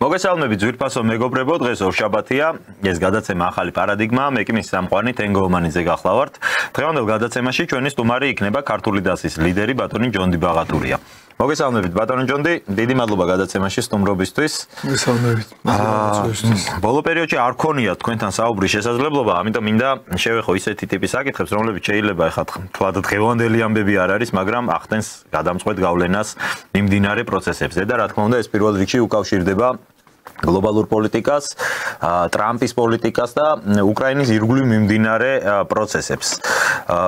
მოგესალმებით ძვირფასო მეგობრებო, დღეს ორშაბათია, ეს გადაცემა ახალი პარადიგმა, მე კი მის სამყარო თენგო ომანიძე გახლავართ. დღევანდელ გადაცემაში ჩვენი სტუმარი იქნება ქართული დასის ლიდერი ბატონი ჯონდი ბაღატურია. მოგესალმებით ბატონი ჯონდი, დიდი მადლობა გადაცემაში სტუმრობისთვის. მოგესალმებით. ბოლო პერიოდში არ ქონია თქვენთან საუბრის შესაძლებლობა, ამიტომ მინდა შევეხო ისეთი ტიპის საკითხებს, რომლებიც შეიძლება ეხლა თქვა დღევანდელი ამბები არ არის, მაგრამ ახდენს გადამწყვეტ გავლენას მიმდინარე პროცესებზე და რა თქმა უნდა ეს პირველ რიგში უკავშირდება გლობალურ პოლიტიკას, ტრამპის პოლიტიკას და უკრაინის ირგვლივ მიმდინარე პროცესებს.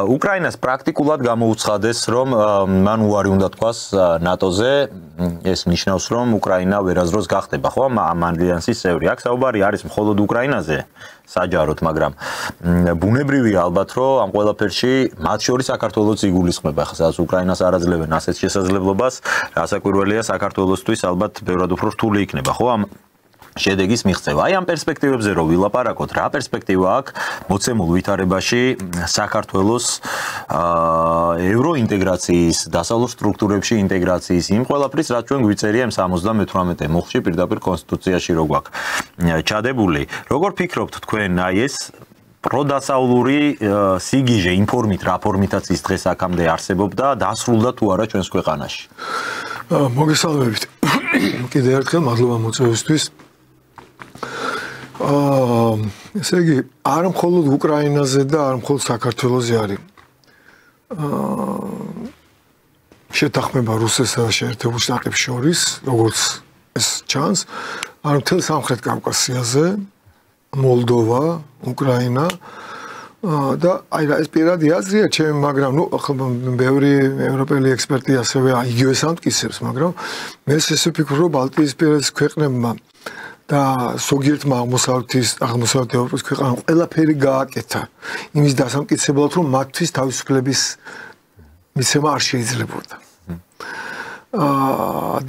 უკრაინას პრაქტიკულად გამოუცხადეს, რომ მან უარი უნდა თქვას ნატოზე, ეს ნიშნავს, რომ უკრაინა ვერაზროს გახდება, ხო, ამ ალიანსის წევრი. აქ საუბარი არის მხოლოდ უკრაინაზე, საჯაროდ, მაგრამ ბუნებრივია ალბათ, რომ ამ ყველაფერში მათ შორის საქართველოც იგულისხმება, ხა სადაც უკრაინას არ აძლევენ ასეთ შესაძლებლობას, რასაკვირველია საქართველოსთვის ალბათ ბევრად უფრო რთული იქნება, ხო, ამ შედეგის მიღწევა. აი ამ პერსპექტივებზე რო ვილაპარაკოთ, რა პერსპექტივა აქვს მოცემულ ვითარებაში საქართველოს ევროინტეგრაციის, დასავლურ სტრუქტურებში ინტეგრაციის იმ ყველაფრის, რაც ჩვენ გვიწერია იმ 78 მუხლში პირდაპირ კონსტიტუციაში რო გვაქვს ჩადებული. როგორ ფიქრობთ თქვენ აი ეს პროდასავლური სიგიჟე ინფორმით, რა ფორმითაც ის დღეს აქამდე არსებობდა, დასრულდა თუ არა ჩვენს ქვეყანაში? მოგესალმებით. კიდევ ერთხელ მადლობა მოწვევისთვის. ესე იგი, არ მხოლოდ უკრაინაზე და არ მხოლოდ საქართველოზე არის შეთანხმება რუსეთსა და შეერთებულ შტატებს შორის, როგორც ეს ჩანს, არ მთელ სამხრეთ კავკასიაზე, მოლდოვა, უკრაინა და აი რა ეს პირადი აზრია ჩემი, მაგრამ ნუ ბევრი ევროპელი ექსპერტი ასევე იგივეს ამტკიცებს, მაგრამ მე ესე ვფიქრობ, რომ ბალტიისპირეთის ქვეყნებმა და ზოგიერთმა აღმოსავლეთ ევროპის ქვეყანამ ყველაფერი გააკეთა იმის დასამტკიცებლად, რომ მათთვის თავისუფლების მიცემა არ შეიძლებოდა.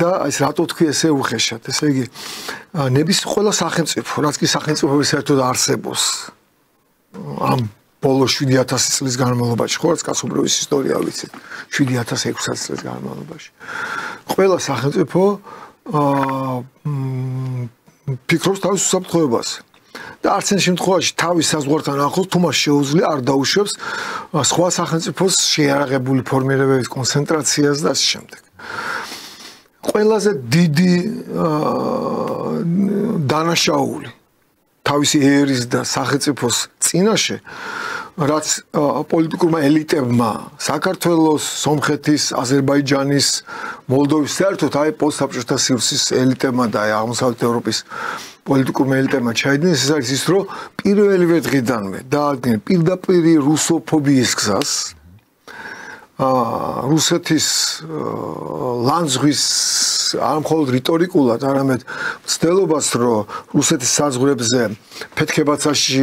და ეს რატო თქვი ესე უხეშად? ესე იგი, ყველა სახელმწიფო, რაც კი სახელმწიფოების საერთოდ არსებობს ამ ბოლო 7000 წლის განმავლობაში, ხო, რაც კაცობრიობის ისტორია ვიცით, 7600 წლის განმავლობაში. ყველა სახელმწიფო ფიქრობს თავის უსაფრთხოებას და არც ერთ შემთხვევაში თავის საზღვართან ახლოს თუ მას შეუძლია არ დაუშვებს სხვა სახელმწიფოს შეიარაღებული ფორმირებების კონცენტრაციას და ასე შემდეგ. ყველაზე დიდი დანაშაული თავისი ერის და სახელმწიფოს წინაშე, რაც პოლიტიკურმა ელიტებმა საქართველოს, სომხეთის, აზერბაიჯანის, მოლდოვის საერთოდ აი პოსტსაბჭოთა სივრცის ელიტებმა და აღმოსავლეთ ევროპის პოლიტიკურმა ელიტებმა ჩაიდინეს, ეს არის ის, რომ პირველივე დღიდანვე დაადგნენ პირდაპირ რუსოფობიის გზას, რუსეთის ლანძღვის არ მხოლოდ რიტორიკულად, არამედ მცდელობას, რომ რუსეთის საზღვრებზე ფეთქებაცაში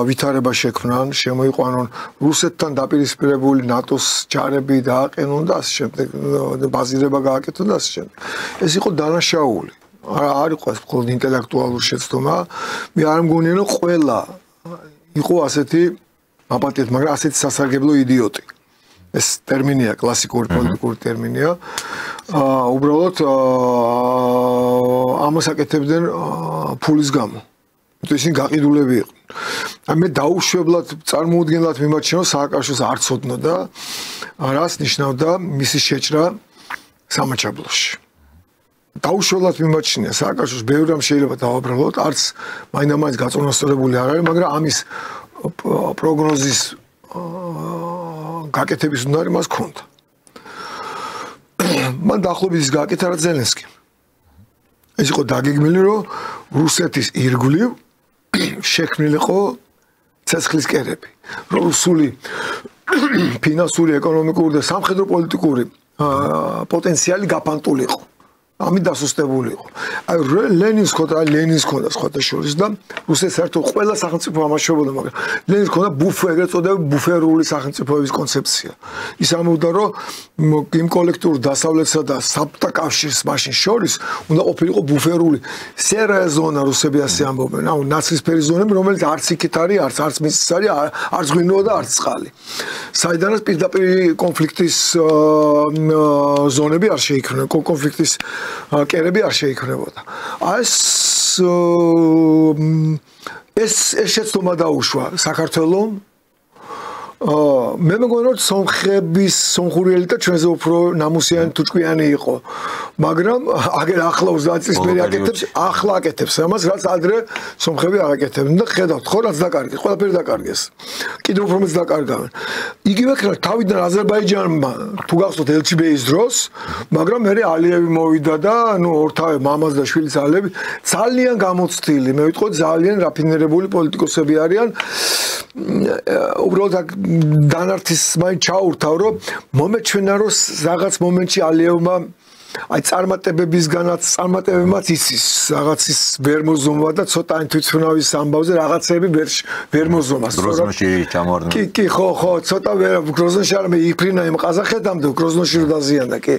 ვითარება შექმნან, შემოიყვანონ რუსეთთან დაპირისპირებული ნატოს ჯარები დააყენონ და ასე შემდეგ, ბაზირება გააკეთონ და ასე შემდეგ. ეს იყო დანაშაული. არ იყო ეს მხოლოდ ინტელექტუალური შეცდომა. მე არ მგონია, რომ ყველა იყო ასეთი აპატიეთ, მაგრამ ასეთი სასარგებლო იდიოტი. ეს ტერმინია, კლასიკური პოლიტიკური ტერმინია. უბრალოდ ამას აკეთებდნენ ფულის გამო. ისინი გაყიდულები იყვნენ. მე დაუშვებლად წარმოუდგენლად მიმაჩნია, რომ სააკაშოს არ ცოდნოდა, რას ნიშნავდა მისი შეჭრა სამაჩაბლოში. დაუშვებლად მიმაჩნია, სააკაშოს ბევრი რამ შეიძლება დავაბრალოთ, არც მაინდა-მაინც გაწონასწორებული არ არის, მაგრამ ამის პროგნოზის გაკეთების უნარი მას ჰქონდა. მან დაახლოებით ის გააკეთა რა ზელენსკიმ. ეს იყო დაგეგმილი, რომ რუსეთის ირგვლივ შექმნილიყო ცეცხლის კერები. რუსული ფინანსური, ეკონომიკური და სამხედრო პოლიტიკური პოტენციალი გაფანტულიყო. ამით დასუსტებული იყო. აი ლენინს ჰქონდა სხვათა შორის და რუსეთს საერთოდ ყველა სახელმწიფო ამაშობოდა, მაგრამ ლენინს ჰქონდა ეგრეთ წოდებული ბუფერული სახელმწიფოების კონცეფცია. ის ამბობდა, რომ იმ კოლექტიურ დასავლეთსა და საბჭოთა კავშირს მაშინ შორის უნდა ყოფილიყო ბუფერული სერაია ზონა, რუსები ასე ამბობენ. აუ ნაცრისფერი ზონები, რომელიც არც იქით არის, არც მიწის არის, არც ღვინოა და არც წყალი. საიდანაც პირდაპირ კონფლიქტის ზონები არ შეიქმნა, კონფლიქტის კერები არ შეიქმნებოდა. ეს შეცდომა დაუშვა საქართველოს მე მგონი რომ სომხური ელიტა ჩვენზე უფრო ნამუსიანი თუ ჭკვიანი იყო მაგრამ აგერ ახლა 30 წლის მერე აკეთებს ამას რაც ადრე სომხები არ აკეთებდნენ და ხედავთ ხო რაც დაკარგეს ყველაფერი დაკარგეს კიდევ უფრო მეც დაკარგავენ იგივე ხარ თავიდან აზერბაიჯანმა თუ გახსოვთ ელჩიბეის დროს მაგრამ მერე ალიევი მოვიდა და ნუ ორთავე მამას და შვილის ალები ძალიან გამოცდილი მე ვიტყოდი ძალიან რაფინირებული პოლიტიკოსები არიან უბრალოდ დანართის მაინც ჩაურთავ რომ მომეჩვენა რომ რაღაც მომენტში ალიევმა აი წარმატებებმაც იცის რაღაცის ვერ მოზომა და ცოტა თვითმფრინავის ამბავზე რაღაცები ვერ მოზომა გროზნოში ჩამოვარდა კი ხო ცოტა გროზნოში არ მე იფრინა იმ ყაზახეთამდე გროზნოში რო დაზიანდა კი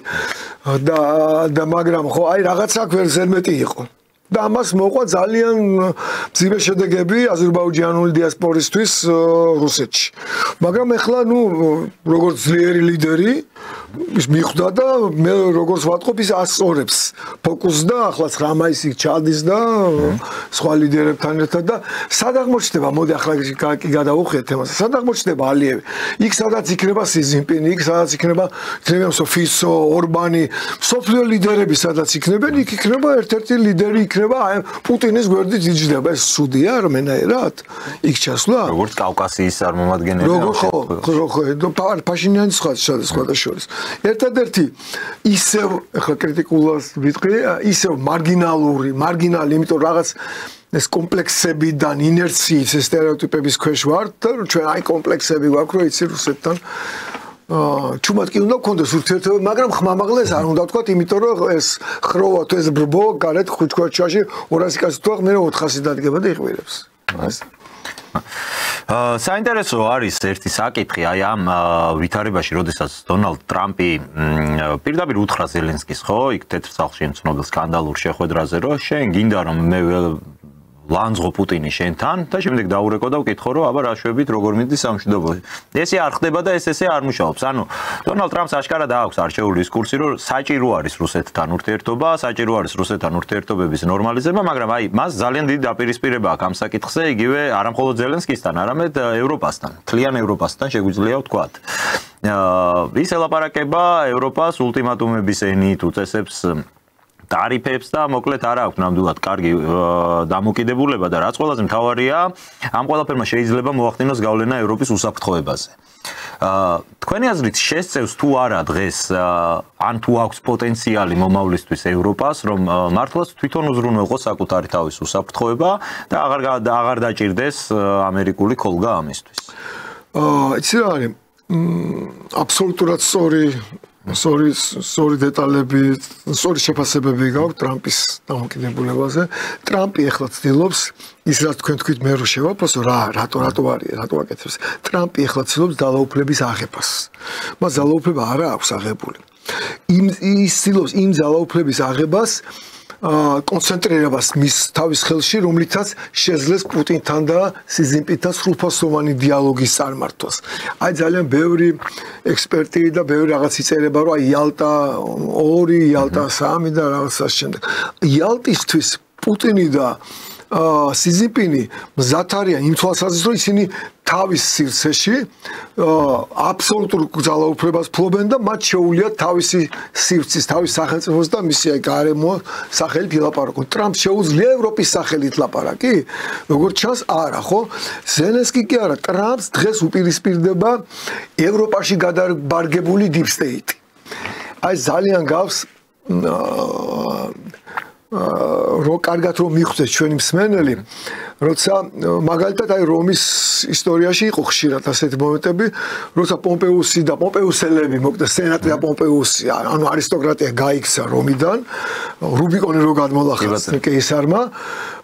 და მაგრამ ხო აი რაღაც აქ ვერ ზერმეტი იყო და ამას მოყვა ძალიან მძიმე შედეგები აზერბაიჯანული დიასპორისთვის რუსეთში. მაგრამ ეხლა ნუ როგორც ძლიერი ლიდერი ის მიხვდა და მე როგორც ვატყობ ის ასწორებს ფოკუსს და ახლა 9 მაისი ჩადის და სხვა ლიდერებთან ერთად და სად აღმოჩნდება მოდი ახლა კი გადავუხეთ თემას სად აღმოჩნდება ალიევი იქ სადაც იქნება სი ძინპინი იქ სადაც იქნება ფისო ორბანი სოფლიო ლიდერები სადაც იქნებენ იქ იქნება ერთ-ერთი ლიდერი აი პუტინის გვერდით იჯდება ეს სუდია რომელნაირად იქ ჩასვლა როგორც კავკასიის წარმომადგენელი ხო პაშინიანის სხვა შორის ერთადერთი ისევ ახლა კრიტიკულად ვიტყვი ისევ მარგინალი იმიტომ რაღაც ეს კომპლექსებიდან ინერციის სტერეოტიპების ქვეშ ვართ და ჩვენ აი კომპლექსები გვაქვს რომ იცი რუსეთთან ჩუმად კი უნდა გქონდეს ურთიერთობა, მაგრამ ხმამაღლეს არ უნდა ვთქვათ, იმიტომ რომ ეს ხროვა თუ ეს ბრბო გარეთ ხუჩქოჩაში 200 კაცი თუ მე 400 დადგება და იყვირებს. საინტერესო არის ერთი საკითხი აი ამ ვითარებაში, როდესაც დონალდ ტრამპი პირდაპირ უთხრა ზელენსკის, ხო, იქ თეთრ სახლში ცნობილ სკანდალურ შეხვედრაზე, რომ შენ გინდა რომ მე ლანძღო პუტინი შენთან და შემდეგ დაურეკო და ვკითხო რომ აბა რა შვებით როგორ მიდის სამშვიდობო. ესე არ ხდება და ესე არ მუშაობს. ანუ დონალდ ტრამპს აშკარად აქვს არჩეული დისკურსი რომ საჭირო არის რუსეთთან ურთიერთობა, საჭირო არის რუსეთთან ურთიერთობების ნორმალიზება, მაგრამ აი მას ძალიან დიდი დაპირისპირება აქვს ამ საკითხზე, იგივე არა მხოლოდ ზელენსკისთან, არამედ ევროპასთან, მთლიან ევროპასთან შეგვიძლია ვთქვათ. ის ელაპარაკება ევროპას ულტიმატუმების ენით უწესებს ტარიფებს და მოკლედ არ აქვს ნამდვილად კარგი დამოკიდებულება და რაც ყველაზე მთავარია, ამ ყველაფერმა შეიძლება მოახდინოს გავლენა ევროპის უსაფრთხოებაზე. თქვენი აზრით შესწევს თუ არა დღეს ან თუ აქვს პოტენციალი მომავლისთვის ევროპას, რომ მართლაც თვითონ უზრუნველყოს საკუთარი თავის უსაფრთხოება და აღარ დაჭირდეს ამერიკული ქოლგა ამისთვის. იცი რა არის? აბსოლუტურად სწორი დეტალები, სწორი შეფასებები გაქვს ტრამპის დამოკიდებულებაზე. ტრამპი ახლა ცდილობს ის რაც თქვენ თქვით მე რო შევაფასო რატო აკეთებს. ტრამპი ახლა ცდილობს ძალაუფლების აღებას. მას ძალაუფლება არა აქვს აღებული. ის ცდილობს იმ ძალაუფლების აღებას კონცენტრირებას მის თავის ხელში, რომლითაც შეძლეს პუტინთან და სი ძინპინთან სრულფასოვანი დიალოგის წარმართვას. აი ძალიან ბევრი ექსპერტი და ბევრი რაღაც იწერება, რომ აი იალტა 2, იალტა 3 და რაღაცა შემდეგ. იალტისთვის პუტინი და სი ძინპინი მზად არიან იმ თვალსაზრისით, რომ ისინი თავის სივრცეში აბსოლუტურ ძალაუფლებას ფლობენ და მათ შეუულიათ თავისი სივრცის, თავის სახელმწიფოს და მისი გარემო სახელით ილაპარაკონ. ტრამპს შეუძლია ევროპის სახელით ლაპარაკი? როგორც ჩანს, არა, ხო? ზელენსკი კი არა, ტრამპს დღეს უპირისპირდება ევროპაში გადაბარგებული deep state. აი ძალიან გავს კარგად რომ მიხვდეს ჩვენი მსმენელი, როცა მაგალითად აი რომის ისტორიაში იყო ხშირად ასეთი მომენტები, როცა პომპეუსი და პომპეუსელები, მოკლედ სენატი და პომპეუსი, ანუ არისტოკრატია გაიქცა რომიდან, რუბიკონი რო გადმოლახეს კეისარმა,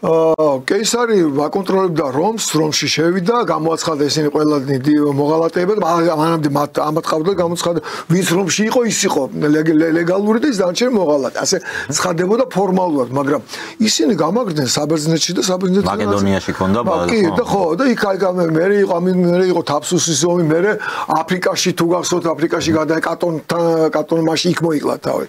კეისარი აკონტროლებდა რომში შევიდა, გამოაცხადა ესენი ყველა მოღალატეებად, მანამდე ამათ ყავდა გამოცხადა, ვინც რომში იყო, ის იყო ლეგალური და ის დანარჩენი მოღალატე. ასე ცხადებოდა ფორმალურად, მაგრამ ისინი გამაგრდნენ საბერძნეთში და საბერძნეთში მაკედონიაში ქონდა ბაზა. კი, და ხო, და იქ მე იყო თაფსუსის ომი, მე აფრიკაში თუ გახსოვთ, აფრიკაში კატონმაში იქ მოიკლა თავი.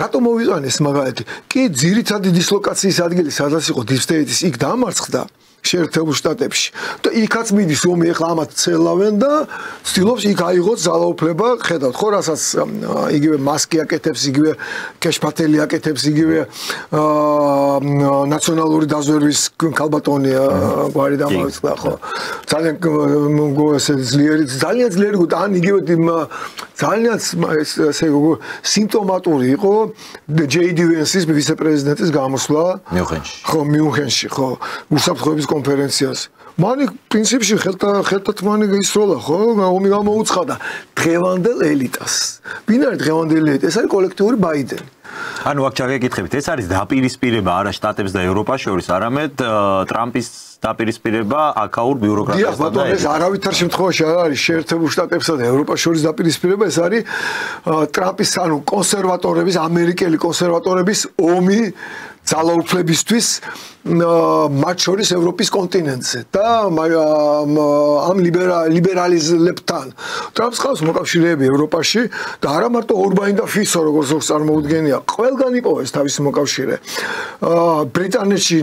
რატომ მოვიყანეს მაგალითი? კი, ძირითადი დისლოკაციის ადგილი, სადაც იყო Deep State-ის, იქ დამარცხდა შეერთებულ შტატებში. და იქაც მიდის ომი, ეხლა ამათ ცელავენ და ცდილობს იქ აიღოს ძალაუფლება, ხედავთ, ხო, რასაც იგივე მასკი აკეთებს, იგივე კეშფათელი აკეთებს, იგივე ნაციონალური დაზვერვის ქალბატონი გვარი დამავიწყდა, ხო. ძალიან ძლიერი და ან იგივე ძალიან ესე სიმპტომატური იყო JD Vance-ის ვიცე-პრეზიდენტის გამოსვლა მიუნხენში, ხო, უსაფრთხოების კონფერენციაზე. მან პრინციპში ხელთათმანი ისროლა, ხო, ომი გამოუცხადა დღევანდელ ელიტას. ვინ არის დღევანდელი ელიტა? ეს არის კოლექტიური ბაიდენი. ანუ აქ ჩაგეკითხებით, ეს არის დაპირისპირება არა შტატებს და ევროპას შორის, არამედ ტრამპის დაპირისპირება აქაურ ბიუროკრატიასთან და ეს არავითარ შემთხვევაში არ არის შეერთებულ შტატებსა და ევროპას შორის დაპირისპირება, ეს არის ტრამპის ანუ კონსერვატორების, ამერიკელი კონსერვატორების ომი ძალაუფლებისთვის მათ შორის ევროპის კონტინენტზე და ამ ლიბერალიზმებთან ტრამპს ყავს მოკავშირეები ევროპაში და არა მარტო ორბანი და ფისო როგორც წარმოუდგენია, ყველგან იპოვეს თავისი მოკავშირე. ბრიტანეთში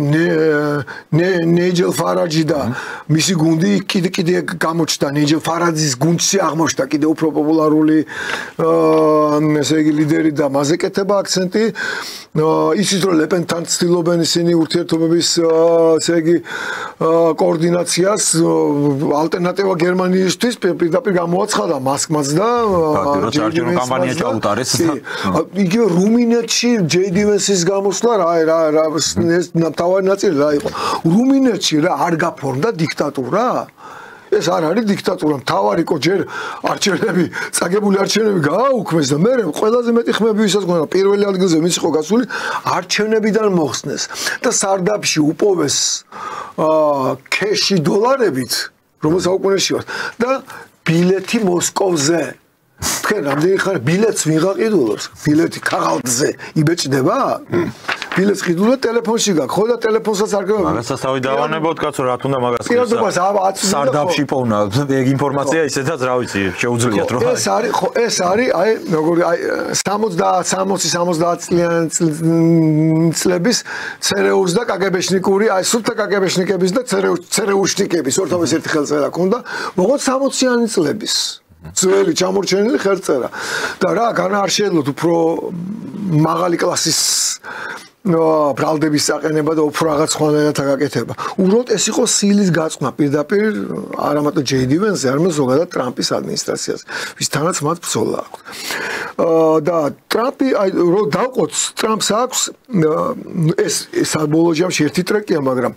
ნიჯელ ფარაჯი და მისი გუნდი კიდე გამოჩნდა, ნიჯელ ფარაჯის გუნდში აღმოჩნდა კიდე უფრო პოპულარული ესე იგი ლიდერი და მასზე კეთება აქცენტი. ისიც რომ ლეპენთან ცდილობენ ისინი ურთიერთობების ესე იგი კოორდინაციას, ალტერნატივა გერმანიისთვის პირდაპირ გამოაცხადა მასკმაც და საარჩევნო კამპანია ჩაუტარეს. იგივე რუმინეთში JD Vance-ის გამოსვლა რა თავარი ნაწილი რა იყო. რუმინეთში რა არ გაფორმდა დიქტატურა? ეს არ არის დიქტატურა, მთავარი იყო ჯერ არჩევნები, წაგებული არჩევნები გააუქმეს და მე ყველაზე მეტი ხმები ვისაც გქონდა პირველი ადგილზე ვინც იყო გასული, არჩევნებიდან მოხსნეს და სარდაფში უპოვეს ქეში დოლარებით, რომელსაც საუკუნეში ვარ და ბილეთი მოსკოვზე. თქვენ რამდენი ხარ ბილეთს ვიღა ყიდულობს? ბილეთი ქაღალდზე იბეჭდება? ბილეთს ყიდულობ ტელეფონში გაქვს, ხო და ტელეფონსაც არ გქონდა. მაგასაც თავი დავანებოთ, კაცო, რა თუნდა მაგას. პირადობას სარდაფში პოვნა, ეგ ინფორმაცია ისედაც რა ვიცი, შეუძლიათ რა. ეს არის, ხო, ეს არის, აი, როგორი, აი 60 წლების ცერეუს და კაგებეშნიკური, აი სულთა კაგებეშნიკების და ცერეუშნიკების ორთავის ერთი ხელწერა ქონდა, როგორც 60-იანი წლების. ძველი ჩამორჩენილი ხელწერა და რა განა არ შეეძლოთ უფრო მაღალი კლასის ბრალდების საყენება და უფრო რაღაც სხვანაირად აკეთება. უბრალოდ ეს იყო სილის გაწმა პირდაპირ არა მარტო JD Vance-ზე, არამედ ზოგადად ტრამპის ადმინისტრაციაზე, ვისთანაც მათ ბრძოლა აქვს. და ტრამპი აი რომ დავყოთ, ტრამპს აქვს ეს საბოლოო ჯამში ერთი ტრეკია, მაგრამ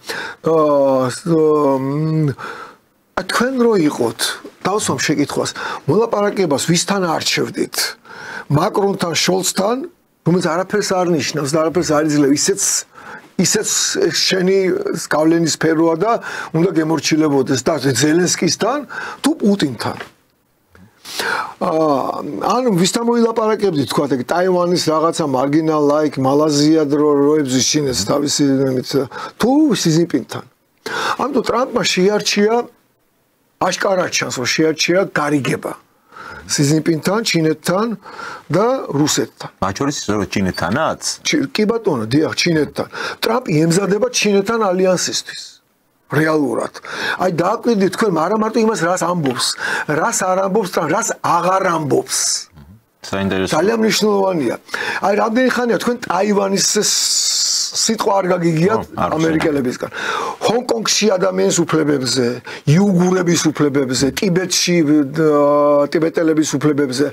თქვენ რო იყოთ, დავსვამ შეკითხვას, მოლაპარაკებას ვისთან არჩევდით? მაკრონთან, შოლცთან, რომელიც არაფერს არ ნიშნავს და არაფერს არ იძლევა, ისეც შენი გავლენის სფეროა და უნდა გემორჩილებოდეს და ზელენსკისთან თუ პუტინთან. ანუ ვისთან მოილაპარაკებდით, თქვა ეგ ტაივანის რაღაცა მარგინალ ლაიქ მალაზია დროებს შინეს თავისი თუ სი ძინპინთან. ამიტომ ტრამპმა შეარჩია აშკარად ჩანს, რომ შეარჩია გარიგება სი ძინპინთან, ჩინეთთან და რუსეთთან. მათ შორის ჩინეთთანაც? კი ბატონო, დიახ, ჩინეთთან. ტრამპი ემზადება ჩინეთთან ალიანსისთვის. რეალურად. აი დააკვირდით თქვენ, არა მარტო იმას, რას ამბობს, რას არ ამბობს, რას აღარ ამბობს. საინტერესო. ძალიან მნიშვნელოვანია. აი რამდენი ხანია თქვენ ტაივანის სიტყვა არ გაგიგიათ ამერიკელებისგან. ჰონკონგში ადამიანის უფლებებზე, იუგურების უფლებებზე, ტიბეტში ტიბეტელების უფლებებზე,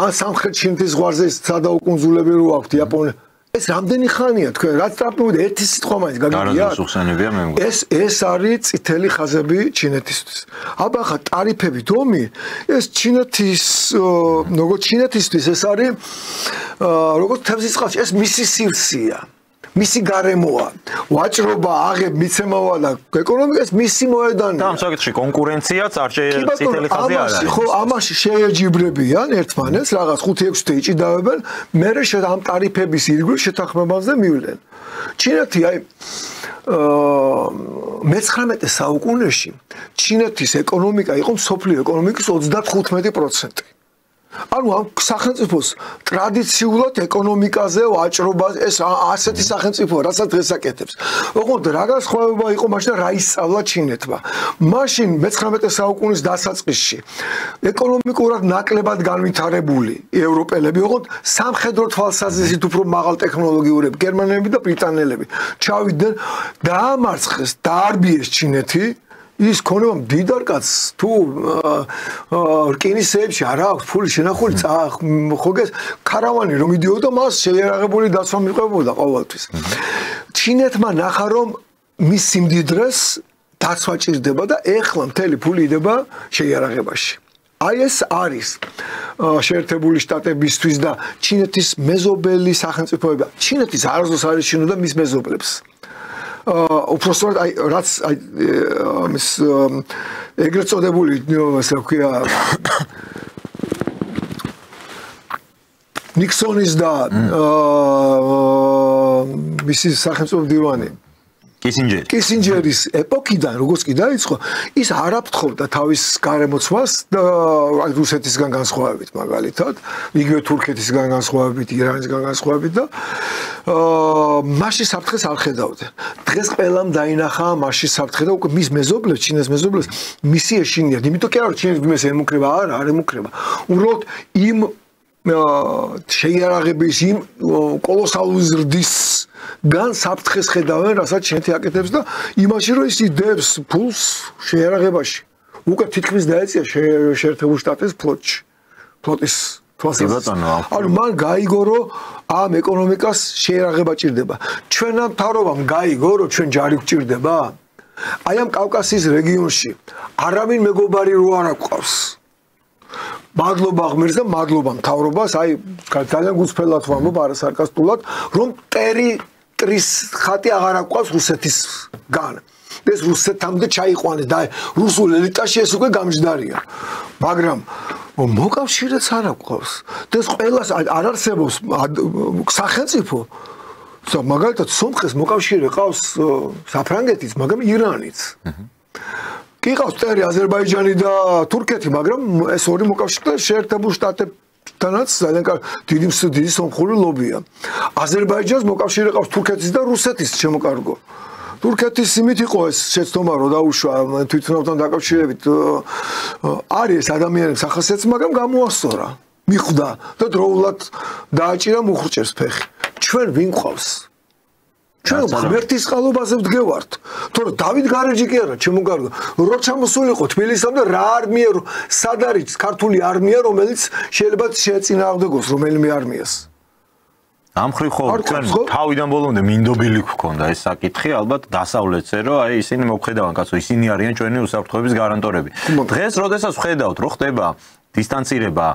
ან სამხრეთ ჩინეთის ზღვარზე სადაუკუნძულები რო აქვთ იაპონია. ეს რამდენი ხანია თქვენ რაც ტრამპი ერთი სიტყვა მაინც გაგიგიათ? ეს არის წითელი ხაზები ჩინეთისთვის. აბა ხა ტარიფები დომი, ეს ჩინეთის როგორც ჩინეთისთვის ეს არის როგორც თევზის წყალში, ეს მისი სივრცეა. მისი გარემოა, ვაჭრობა, აღებ, მიცემავა და ეკონომიკას მისი მოედანია. და ამ საკითხში კონკურენციაც არ წითელი ხაზი არ არის. ხო, ამაში შეეჯიბრებიან ერთმანეთს, რაღაც 5-6 თვე იჭიდავებენ, მერე ამ ტარიფების ირგვლივ შეთანხმებაზე მივლენ. ჩინეთი აი მე-19 საუკუნეში ჩინეთის ეკონომიკა იყო მსოფლიო ეკონომიკის 35%. ანუ ამ სახელმწიფოს ტრადიციულად ეკონომიკაზე, ვაჭრობაზე ეს ასეთი სახელმწიფოა, რასაც დღეს აკეთებს. ოღონდ რა განსხვავება იყო მაშინ რა ისწავლა ჩინეთმა. მაშინ მე-19 საუკუნის დასაწყისში ეკონომიკურად ნაკლებად განვითარებული ევროპელები, ოღონდ სამხედრო თვალსაზრისით უფრო მაღალ ტექნოლოგიურები, გერმანელები და ბრიტანელები ჩავიდნენ, დაამარცხეს, დაარბიეს ჩინეთი. ის ქონება მდიდარ კაცს თუ რკინისეებში არ აქვს ფული შენახული ხოგეს ქარავანი რომ იდიოდა მას შეიარაღებული დაცვა მიყვებოდა ყოველთვის. ჩინეთმა ნახა რომ მის სიმდიდრეს დაცვა ჭირდება და ეხლა მთელი ფული იდება შეიარაღებაში. აი ეს არის შეერთებული შტატებისთვის და ჩინეთის მეზობელი სახელმწიფოები. ჩინეთის არასდროს არ ეშინოდა მის მეზობლებს. უпростоრად აი რაც აი ეს ეგრეთ წოდებული ასე ვქვია ნიქსონის და მისი სახელმწიფო მდივანი კისინჯერის ეპოქიდან როგორც კი დაიწყო ის არ აფრთხობდა თავის გარემოცვას და რუსეთისგან განსხვავებით მაგალითად იგივე თურქეთისგან განსხვავებით ირანისგან განსხვავებით და მასში საფრთხეს არ ხედავდნენ დღეს ყველამ დაინახა მასში საფრთხე და უკვე მის მეზობლებს ჩინეს მეზობლებს მისი ეშინიათ იმიტომ კი არა ჩინეთის მის ემუქრება არ ემუქრება უბრალოდ იმ შეიარაღების იმ კოლოსალური ზრდის გან საფრთხეს ხედავენ, რასაც ჩინეთი აკეთებს და იმაში რომ ის იდეებს ფულს შეიარაღებაში. უკვე თითქმის დაეწია შეერთებული შტატების ფლოტში. ფლოტის თვალსაზრისით. ანუ მან გაიგო რომ ამ ეკონომიკას შეიარაღება ჭირდება. ჩვენამ მთავრობამ გაიგო რომ ჩვენ ჯარი გვჭირდება. აი ამ კავკასიის რეგიონში არავინ მეგობარი რო არ აქვს. მადლობა ღმერთს და მადლობა მთავრობას, აი ძალიან გულწრფელად ვამბობ, არა სარკასტულად, რომ ტრის ხატი აღარ აქვს რუსეთისგან. ეს რუსეთამდე ჩაიყვანეს და რუსულ ელიტაში ეს უკვე გამჯდარია. მაგრამ მოკავშირეც არ აქვს. ეს ყველას არ არსებობს სახელმწიფო. მაგალითად, სომხეს მოკავშირე ყავს საფრანგეთის, მაგრამ ირანიც. კი ყავს წერი აზერბაიჯანი და თურქეთი, მაგრამ ეს ორი მოკავშირე შეერთებულ შტატებთანაც ძალიან დიდი სომხური ლობია. აზერბაიჯანს მოკავშირე ყავს თურქეთის და რუსეთის შემოკარგო. თურქეთის იმით იყო ეს შეცდომა რომ დაუშვა თვითმფრინავთან დაკავშირებით არის ადამიანებს ახასიათებს, მაგრამ გამოასწორა, მიხვდა და დროულად დააჭირა მუხრჭერს ფეხი. ჩვენ ვინ ყავს? ჩვენ ღმერთის წყალობაზე ვდგევართ. თორე დავით გარეჯი კი არა, ჩემო კარგო. რო ჩამოსულიყო თბილისამდე რა არმია, სად არის ქართული არმია, რომელიც შეიძლება შეეწინააღმდეგოს რომელიმე არმიას. ამ ხრივ ხო ჩვენ თავიდან ბოლომდე მინდობილი გქონდა ეს საკითხი, ალბათ დასავლეთზე, რომ აი ისინი მოგხედავენ, კაცო, ისინი არიან ჩვენი უსაფრთხოების გარანტორები. დღეს როდესაც ვხედავთ, რომ ხდება დისტანცირება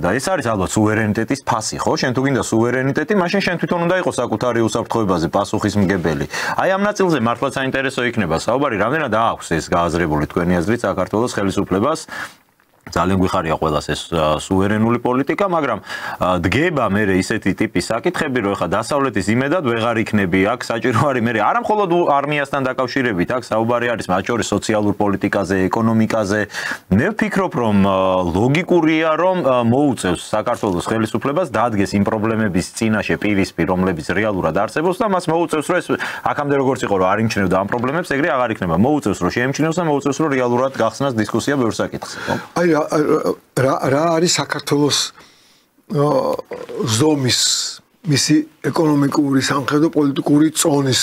და ეს არის ალბათ სუვერენიტეტის ფასი, ხო? შენ თუ გინდა სუვერენიტეტი, მაშინ შენ თვითონ უნდა იყოს საკუთარი უსაფრთხოებაზე პასუხისმგებელი. აი ამ ნაწილზე მართლა საინტერესო იქნება საუბარი, რამდენად აქვს ეს გააზრებული თქვენი აზრით საქართველოს ხელისუფლებას. ძალიან გვიხარია ყველას ეს სუვერენული პოლიტიკა, მაგრამ დგება მე ისეთი ტიპის საკითხები, რომ ეხა დასავლეთის იმედად ვეღარ იქნები, აქ საჭირო არის მე არა მხოლოდ არმიასთან დაკავშირებით, აქ საუბარი არის მათ შორის სოციალურ პოლიტიკაზე, ეკონომიკაზე. მე ვფიქრობ, რომ ლოგიკურია, რომ მოუწევს საქართველოს ხელისუფლებას დადგეს იმ პრობლემების წინაშე პირისპირ, რომლებიც რეალურად არსებობს და მას მოუწევს, რომ ეს აქამდე როგორც იყო, რომ არ იმჩნევდა ამ პრობლემებს, ეგრე აღარ იქნება. მოუწევს, რომ შეემჩნევს და მოუწევს, რომ რეალურად გახსნას დისკუსია ბევრ საკითხზე. აი რა არის საქართველოს ზომის მისი ეკონომიკური სამხედრო პოლიტიკური წონის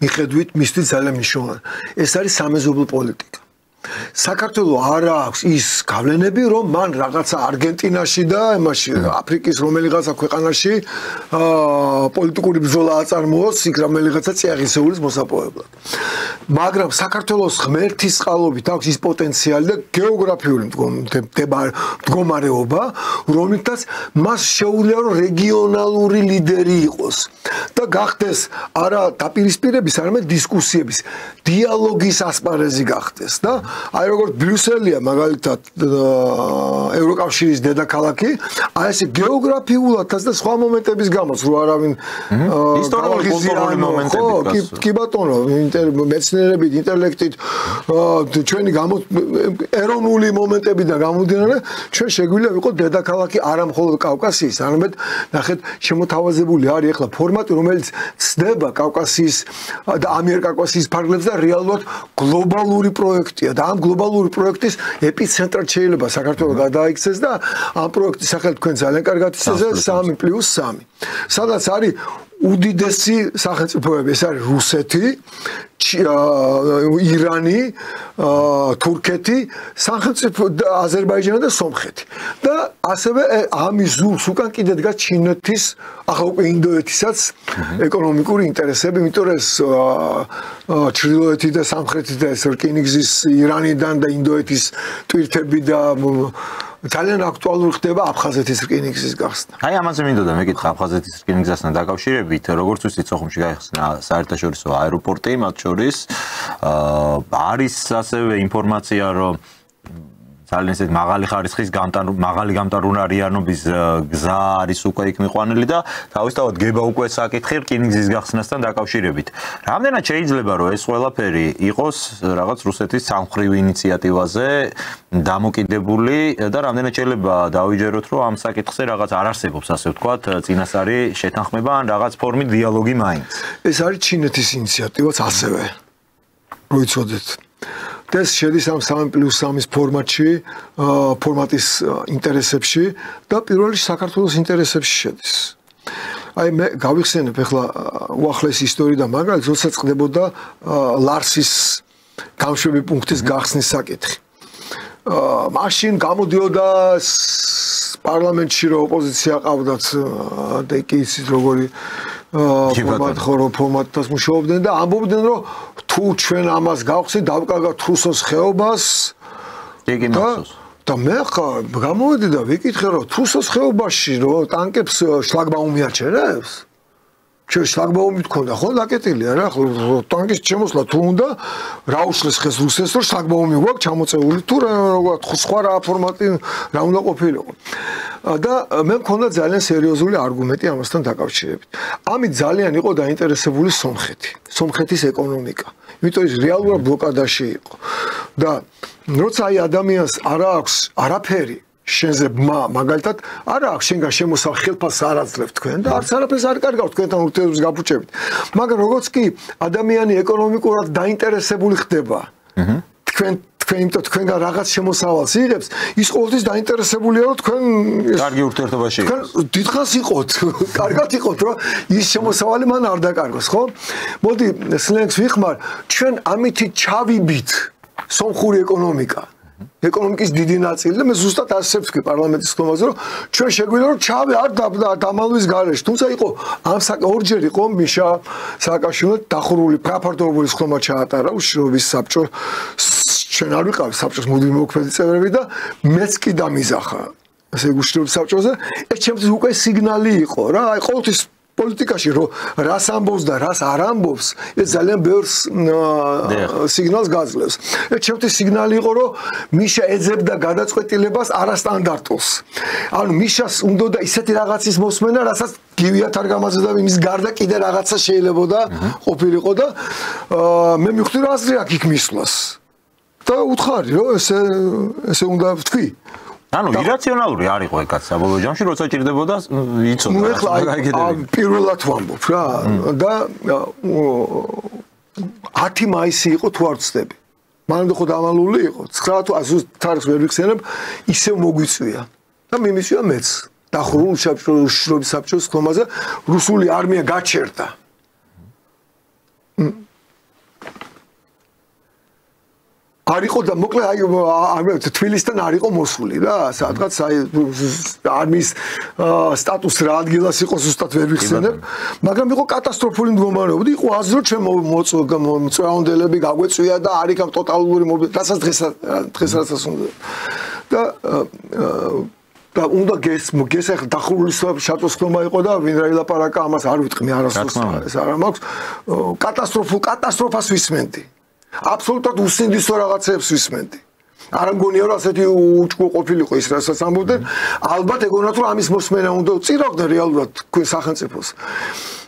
მიხედვით მისთვის ძალიან მნიშვნელოვანი. ეს არის სამეზობლო პოლიტიკა. საქართველოს არ აქვს ის გავლენები, რომ მან რაღაცა არგენტინაში და იმაში აფრიკის რომელიღაცა ქვეყანაში პოლიტიკური ბრძოლა აწარმოოს, იქ რომელიღაცა წიაღისეულის მოსაპოვებლად. მაგრამ საქართველოს ღმერთის წყალობით აქვს ის პოტენციალი და გეოგრაფიული მდგომარეობა, რომლითაც მას შეუძლია რომ რეგიონალური ლიდერი იყოს და გახდეს არა დაპირისპირების, არამედ დისკუსიების, დიალოგის ასპარეზი გახდეს და აი როგორც ბრიუსელია მაგალითად ევროკავშირის დედაქალაქი, აი ესე გეოგრაფიულადაც და სხვა მომენტების გამოც რო არავინ ისტორიული კულტურული მომენტები კი ბატონო, მეცნიერებით, ინტელექტით ჩვენი ეროვნული მომენტებიდან გამომდინარე, ჩვენ შეგვიძლია ვიყოთ დედაქალაქი არა მხოლოდ კავკასიის, არამედ ნახეთ, შემოთავაზებული არის ახლა ფორმატი, რომელიც ცდება კავკასიის და ამიერკავკასიის ფარგლებს და რეალურად გლობალური პროექტია და ამ გლობალური პროექტის ეპიცენტრად შეიძლება საქართველოს გადაიქცეს და ამ პროექტის სახელით თქვენ ძალიან კარგად იცით 3+3, სადაც არის უდიდესი სახელმწიფოები, ეს არის რუსეთი, ირანი, თურქეთი, სახელმწიფო აზერბაიჯანი და სომხეთი. და ასევე ამის ზურგს უკან კიდე დგას ჩინეთის, ახლა უკვე ინდოეთისაც ეკონომიკური ინტერესები, იმიტომ რომ ეს ჩრდილოეთი და სამხრეთი და ეს რკინიგზის ირანიდან და ინდოეთის ტვირთები და ძალიან აქტუალური ხდება აფხაზეთის რკინიგზის გახსნა. აი ამაზე მინდოდა მეკითხა აფხაზეთის რკინიგზასთან დაკავშირებით, როგორც ვიცით, სოხუმში გაიხსნა საერთაშორისო აეროპორტი, მათ შორის არის ასევე ინფორმაცია, რომ ძალიან ისეთ მაღალი ხარისხის მაღალი გამტარუნარიანობის გზა არის უკვე იქ მიყვანილი და თავისთავად გება უკვე საკითხი რკინიგზის გახსნასთან დაკავშირებით. რამდენად შეიძლება რომ ეს ყველაფერი იყოს რაღაც რუსეთის სამხრივ ინიციატივაზე დამოკიდებული და რამდენად შეიძლება დავიჯეროთ რომ ამ საკითხზე რაღაც არ არსებობს ასე ვთქვათ წინასწარი შეთანხმება ან რაღაც ფორმით დიალოგი მაინც. ეს არის ჩინეთის ინიციატივაც ასევე. როიცოდეთ და ეს შედის ამ 3+3-ის ფორმატის ინტერესებში და პირველ რიგში საქართველოს ინტერესებში შედის. აი მე გავიხსენებ ახლა უახლესი ისტორია და მაგალითად როდესაც ხდებოდა ლარსის გამშვები პუნქტის გახსნის საკითხი. მაშინ გამოდიოდა პარლამენტში რომ ოპოზიცია ყავდათ და კი იცით როგორი ფორმატას მუშაობდნენ და ამბობდნენ რომ თუ ჩვენ ამას გავხსნით დავკარგავთ რუსოს ხეობას და მე ხა გამოვედი და ვიკითხე რომ რუსოს ხეობაში რომ ტანკებს შლაგბაუმი აჩერებს ჩვენ შლაგბაუმი თქონდა ხო დაკეტილი არა ხო ტანკის შემოსვლა თუ უნდა რა უშლის ხეს რუსეთს რომ შლაგბაუმი გვაქვს ჩამოწეული თუ რა სხვა რა ფორმატი რა უნდა ყოფილიყო და მე მქონდა ძალიან სერიოზული არგუმენტი ამასთან დაკავშირებით. ამით ძალიან იყო დაინტერესებული სომხეთის ეკონომიკა. იმიტომ ის რეალურად ბლოკადაში იყო. და როცა აი ადამიანს არ აქვს არაფერი შენზე მაგალითად არა აქვს შენგან შემოსავ ხელფასს არ აძლევთ თქვენ და არც არაფერს არ კარგავთ თქვენთან ურთიერთობის გაფუჭებით. მაგრამ როგორც კი ადამიანი ეკონომიკურად დაინტერესებული ხდება იმიტომ თქვენგან რაღაც შემოსავალს იღებს, ის ყოველთვის დაინტერესებულია რომ თქვენ კარგი ურთიერთობაში თქვენ დიდხანს იყოთ, კარგად იყოთ, რომ ის შემოსავალი მან არ დაკარგოს, ხო? მოდი სლენგს ვიხმარ, ჩვენ ამითი ჩავიბით სომხური ეკონომიკის დიდი ნაწილი და მე ზუსტად ასეც ვქი პარლამენტის ხმაზე რომ ჩვენ შეგვიძლია რომ ჩავი არ დამალვის გარეშე თუმცა იყო ამ ორჯერ იყო მიშა სააკაშვილო დახურული ფაფარდობული ხმა ჩაატარა უშრობის საბჭო ჩვენ არ ვიყავით საბჭოს მუდმივი მოქმედი წევრები და მეც კი დამიზახა ესე უშრობის საბჭოზე ეს ჩემთვის უკვე სიგნალი იყო რა აი ყოველთვის პოლიტიკაში რომ რას ამბობს და რას არ ამბობს ეს ძალიან ბევრ სიგნალს გაძლევს. ეს ჩემთვის სიგნალი იყო რომ მიშა ეძებდა გადაწყვეტილებას არასტანდარტულს. ანუ მიშას უნდა ისეთი რაღაცის მოსმენა, რასაც გივიათ არ გამაძლევდა იმის გარდა კიდე რაღაცა შეიძლებოდა ყოფილიყო და მე მივხვდი რომ აზრი აქვს იქ მისვლას. და უთხარი რომ ესე უნდა ვთქვი. ანუ ირაციონალური არ იყო ეგაც საბოლოო ჯამში როცა ჭირდებოდა იცოდა ნუ ეხლა პირველად ვამბობ რა და 10 მაისი იყო თუ არ ვცდები მანამდე ხო დამალული იყო 9 თუ ზუსტ თარიღს ვერ ვიხსენებ ისევ მოგვიწვია და მიმისვია მეც დახურულ უშრობის საბჭოს ხმაზე რუსული არმია გაჩერდა არ იყო და მოკლედ აი თბილისთან არ იყო მოსული რა სადღაც აი არმიის სტატუსი რა ადგილას იყო ზუსტად ვერ ვიხსენებ მაგრამ იყო კატასტროფული მდგომარეობა იყო აზრო ჩვენ მოწვეუნდელები გაგვეწვია და არ იქამ ტოტალური რასაც დღესაც უნდა და და უნდა გესახ დახურული შატოსხლომა იყო და ვინ რა ილაპარაკა ამას არ ვიტყვი მე არასდროს ეს არ მაქვს კატასტროფას ვისმენდი აბსოლუტურად უსინდისო რაღაცებს ვისმენდი არ მგონია რომ ასეთი უჭკუ ყოფილიყო ის რასაც ამბობდნენ ალბათ ეგონათ რომ ამის მოსმენა უნდა წირავდნენ რეალურად თქვენ სახელმწიფოს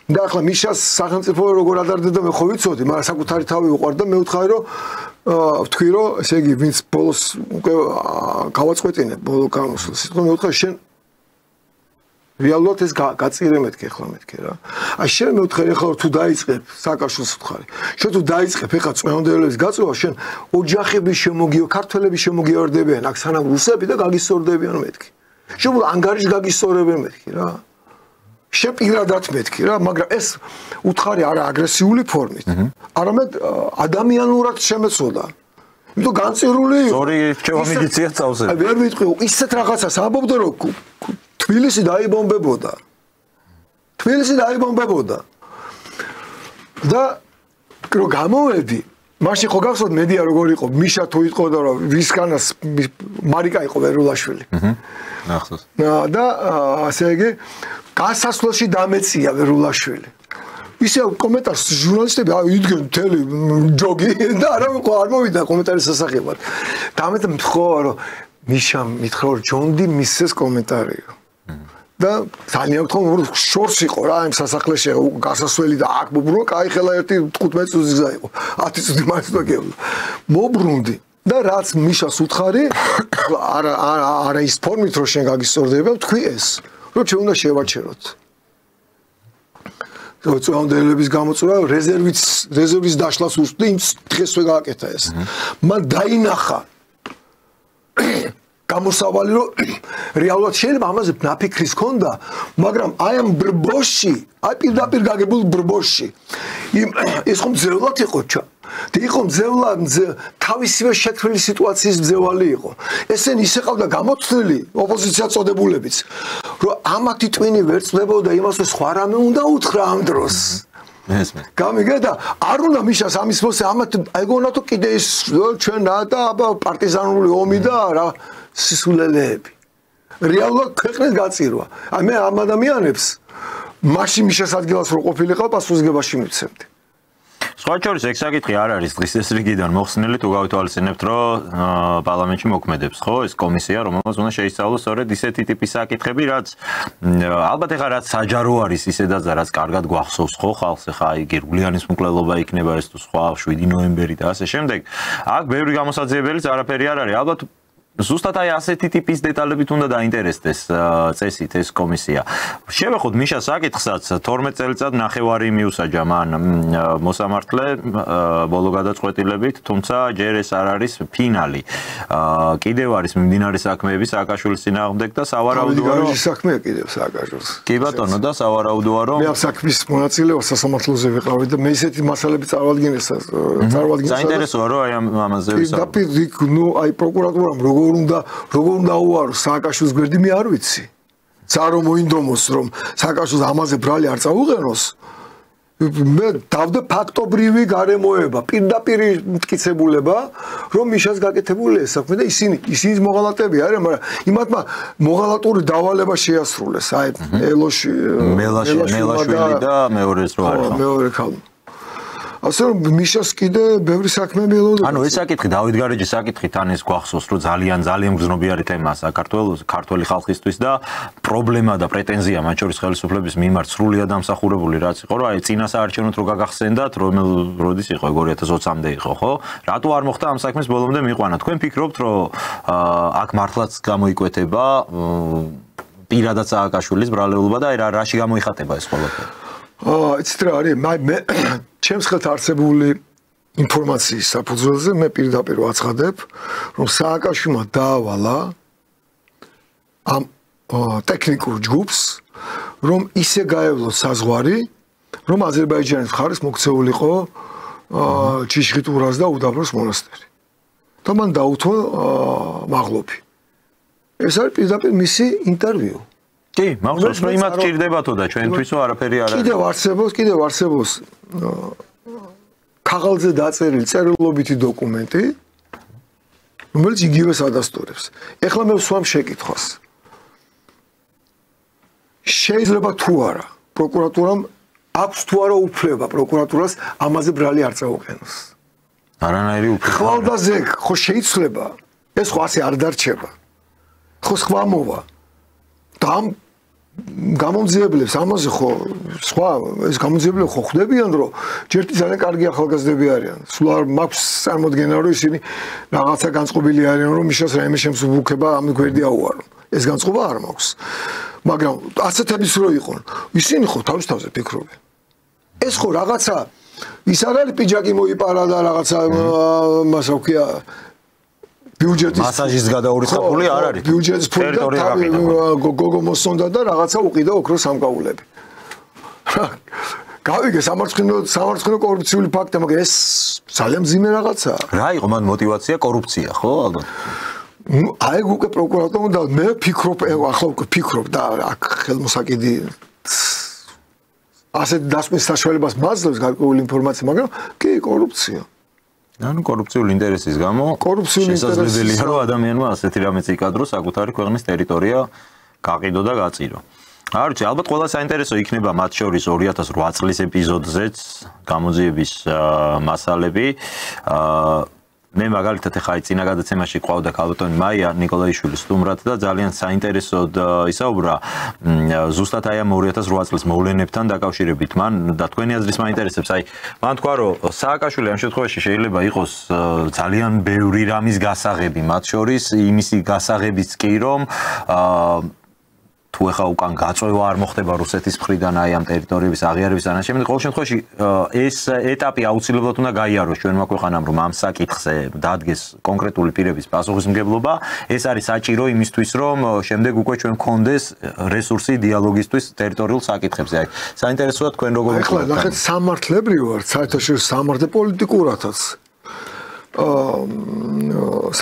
და ახლა მიშას სახელმწიფო როგორ ადარდება მე ხო ვიცოდი მაგრამ საკუთარი თავი უყვარდა მე ვთხარი რომ ვთქვი რომ ესე იგი ვინც ბოლოს უკვე გავაწყვეტინე ბოლო გამოსვლას სიტყვა მე ვთხარი შენ რეალურად ეს გაწირე მეთქე ახლა მეთქე რა აი შენ მე ვთხარი ახლა თუ დაიწყებ საკაშოს ვთხარი შენ თუ დაიწყებ ახლა წვეონდელების გაწევა შენ ოჯახების შემოგიო ქართველების შემოგიარდებიან აქ სანამ რუსები და გაგისწორდებიან მეთქი შენ ანგარიშ გაგისწორებენ მეთქი რა შენ პირადად მეთქი რა მაგრამ ეს უთხარი არა აგრესიული ფორმით არამედ ადამიანურად შემეცოდა იმიტომ განწირული ზორი რჩევა მიგიწია წავზე აი ვერ ვიტყვი ისეთ რაღაცას ამბობდა რომ თბილისი დაიბომბებოდა და რო გამოვედი მაშინ ხო გახსოვთ მედია როგორ იყო მიშა თუ იტყოდა რომ ვისგანას მარიკა იყო ვერულაშვილი ნახსოვს და ასე იგი გასასვლელში დამეწია ვერულაშვილი ისე კომენტარს ჟურნალისტები იდგენ მთელი ჯოგი და არ მოვიდა კომენტარის სასახებად დამეწა ხო რომ მიშა მითხრა რომ ჯონდი მისცეს კომენტარიო და ძალიან თქო შორს იყო რა იმ სასახლეში გასასვლელი და აქ მობრუნო კაი ხელა 15 წუთი გზა იყო 10 წუთი მაინც დაგევლო მობრუნდი და რაც მიშას უთხარი არა ის ფორმით რომ შენ გაგისწორდება თქვი ეს რომ ჩვენ უნდა შევაჩეროთ წვეონდელების გამოწვევა რეზერვის დაშლას უსწრდი იმ დღესვე გააკეთა ეს მან დაინახა გამოსავალი რომ რეალურად შეიძლება ამაზე ნაფიქრის ქონდა მაგრამ აი ამ ბრბოში აი პირდაპირ გაგებულ ბრბოში ეს ხომ ძევლად იყო და იყო ძევლად თავისივე შექმნილი სიტუაციის ძევალი იყო ესენი ისე ყავდა გამოცდილი ოპოზიცია წოდებულებიც რომ ამათი ტვინი ვერ წლებოდა იმას რომ სხვა რამე უნდა უთხრა ამ დროს გამიგე და არ უნდა მიშას ამის მოსე ამათ ეგონა თუ კიდე ის ჩვენ რა და პარტიზანული ომი და რა სისულელეები რეალურად ქვეყნის გაწირვა აი მე ამ ადამიანებს მაშინ მიშას ადგილას რო ყოფილიყავ პასუხისგებაში მივცემდი სხვა შორის ეგ საკითხი არ არის დღის ეს რიგიდან მოხსნილი თუ გავითვალისწინებთ რომ პარლამენტში მოქმედებს ხო ეს კომისია რომელმაც უნდა შეისწავლოს სწორედ ისეთი ტიპის საკითხები რაც ალბათ ეხლა რაც საჯარო არის ისედაც რაც კარგად გვახსოვს ხო ხალხს ეხლა აი გირგვლიანის მკვლელობა იქნება ეს თუ სხვა 7 ნოემბერი და ასე შემდეგ აქ ბევრი გამოსაძიებელიც არაფერი არ არის ალბათ ზუსტად აი ასეთი ტიპის დეტალებით უნდა დაინტერესდეს წესით ეს კომისია. შევეხოთ მიშას საკითხსაც 12 წელიწად ნახევარი მიუსაჯა მან მოსამართლე ბოლო გადაწყვეტილებით, თუმცა ჯერ ეს არ არის ფინალი. კიდევ არის მიმდინარე საქმეები სააკაშვილის წინააღმდეგ და სავარაუდოა რომ საქმეა კიდევ სააკაშვილს. კი ბატონო და სავარაუდოა რომ მე ამ საქმის მონაწილე ვარ სასამართლოზე ვიყავი და მე ისეთი მასალები წარვადგინეს. საინტერესოა რომ აი ამაზე ვისაუბროთ. ნუ აი პროკურატურამ როგორ უნდა უარო სააკაშვილის გვერდი მე არ ვიცი. წარო მოინდომოს რომ სააკაშვილს ამაზე ბრალი არ წაუღენოს. მე დავდე ფაქტობრივი გარემოება, პირდაპირ მტკიცებულება, რომ მიშას გაკეთებული ეს საქმე და ისინი მოღალატები არიან, მაგრამ იმათმა მოღალატური დავალება შეასრულეს. აი მელაშვილი და მეორეს რო არის. მეორე ქალ. ასე რომ მიშას კიდე ბევრი საქმე მელოდა. ანუ ეს საკითხი დავით გარეჯის საკითხი თან ეს გვახსოვს რომ ძალიან გრძნობიარე თემაა საქართველოს ხალხისთვის და პრობლემა და პრეტენზია მათ შორის ხელისუფლების მიმართ სრულიად დამსახურებული რაც იყო რომ აი წინა საარჩევნოდ რო გაგახსენდათ როდის იყო 2020-მდე იყო ხო? რატო არ მოხდა ამ საქმეს ბოლომდე მიიყვანა? თქვენ ფიქრობთ რომ აქ მართლაც გამოიკვეთება პირადად სააკაშვილის ბრალეულობა და აი რაში გამოიხატება ეს ყველაფერი? იცით რა არის მე ჩემს ხელთ არსებული ინფორმაციის საფუძველზე მე პირდაპირ ვაცხადებ რომ სააკაშვილმა დაავალა ამ ტექნიკურ ჯგუფს რომ ისე გაევლოს საზღვარი რომ აზერბაიჯანის მხარეს მოქცეულიყო ჩიშხიტურას და უდაბნოს მონასტერი და მან დაუთმო მაღლობი ეს არის პირდაპირ მისი ინტერვიუ კი, მახსოვს რომ იმათ ჭირდებათო და ჩვენთვისო არაფერი არ არის. კიდევ არსებობს ქაღალდზე დაწერილი წერილობითი დოკუმენტი, რომელიც იგივეს ადასტურებს. ეხლა მე ვსვამ შეკითხვას. შეიძლება თუ არა პროკურატურამ აქვს თუ არა უფლება პროკურატურას ამაზე ბრალი არ წაუყენოს. არანაირი უფლება. ხვალდაზე ხო შეიძლება ეს ხო ასე არ დარჩება. ხო სხვა მოვა. და ამ გამომძიებლებს ამაზე ხო სხვა ეს გამომძიებლები ხო ხვდებიან რომ ჯერტი ძალიან კარგი ახალგაზრდები არიან. სულ არ მაქვს წარმოდგენა რომ ისინი რაღაცა განწყობილი არიან რომ მიშას რაიმე შემსუბუქება ამ გვერდი აუარონ. ეს განწყობა არ მაქვს. მაგრამ ასეთების რო იყონ ისინი ხო თავის თავზე ფიქრობენ. ეს ხო რაღაცა ის არ არის პიჯაკი მოიპარა და რაღაცა მას რა ქვია ბიუჯეტის მასაჟის გადაურიცხებული არ არის. ბიუჯეტის ფული და გოგო მოსონდა და რაღაცა უყიდა ოქროს სამკაულები. გავიგე სამარცხინო კორუფციული ფაქტი, მაგრამ ეს ძალიან მძიმე რაღაცაა. რა იყო მან мотиваცია კორუფცია, ხო, ალბათ? აი უკვე პროკურატორმა და მე ფიქრობ, ახლა უკვე ფიქრობ და აქ ხელმოსაკიდი ასეთ დასკვნის საშუალებას მაძლევს გარკვეული ინფორმაცია, მაგრამ კი კორუფცია. ანუ კორუფციული ინტერესის გამო შესაძლებელია რომ ადამიანმა ასეთი რამეც იკადრო საკუთარი ქვეყნის ტერიტორია გაყიდო და გაწირო. არ ვიცი, ალბათ ყველა საინტერესო იქნება მათ შორის 2008 წლის ეპიზოდზეც გამოძიების მასალები. მე მაგალითად ახლა წინა გადაცემაში ყავდა ქალბატონი მაია ნიკოლაიშვილი სტუმრად და ძალიან საინტერესოდ ისაუბრა ზუსტად აი ამ 2008 წლის მოვლენებთან დაკავშირებით. მან და თქვენი აზრის მაინტერესებს, აი მან თქვა რომ სააკაშვილი ამ შემთხვევაში შეიძლება იყოს ძალიან ბევრი რამის გასაღები, მათ შორის იმისი გასაღებიც კი რომ თუ ახლა უკან გაწევა არ მოხდება რუსეთის მხრიდან აი ამ ტერიტორიების აღიარების ანაშემ, ყოველ შემთხვევაში ეს ეტაპი აუცილებლად უნდა გაიაროს ჩვენმა ქვეყანამ, რომ ამ საკითხზე დადგეს კონკრეტული პირების პასუხისმგებლობა. ეს არის საჭირო იმისთვის, რომ შემდეგ უკვე ჩვენ გქონდეს რესურსი დიალოგისთვის ტერიტორიულ საკითხებზე. აი, საინტერესოა თქვენ როგორ ახლა ნახეთ სამართლებრივად, საერთაშორისო სამართლე პოლიტიკურათაც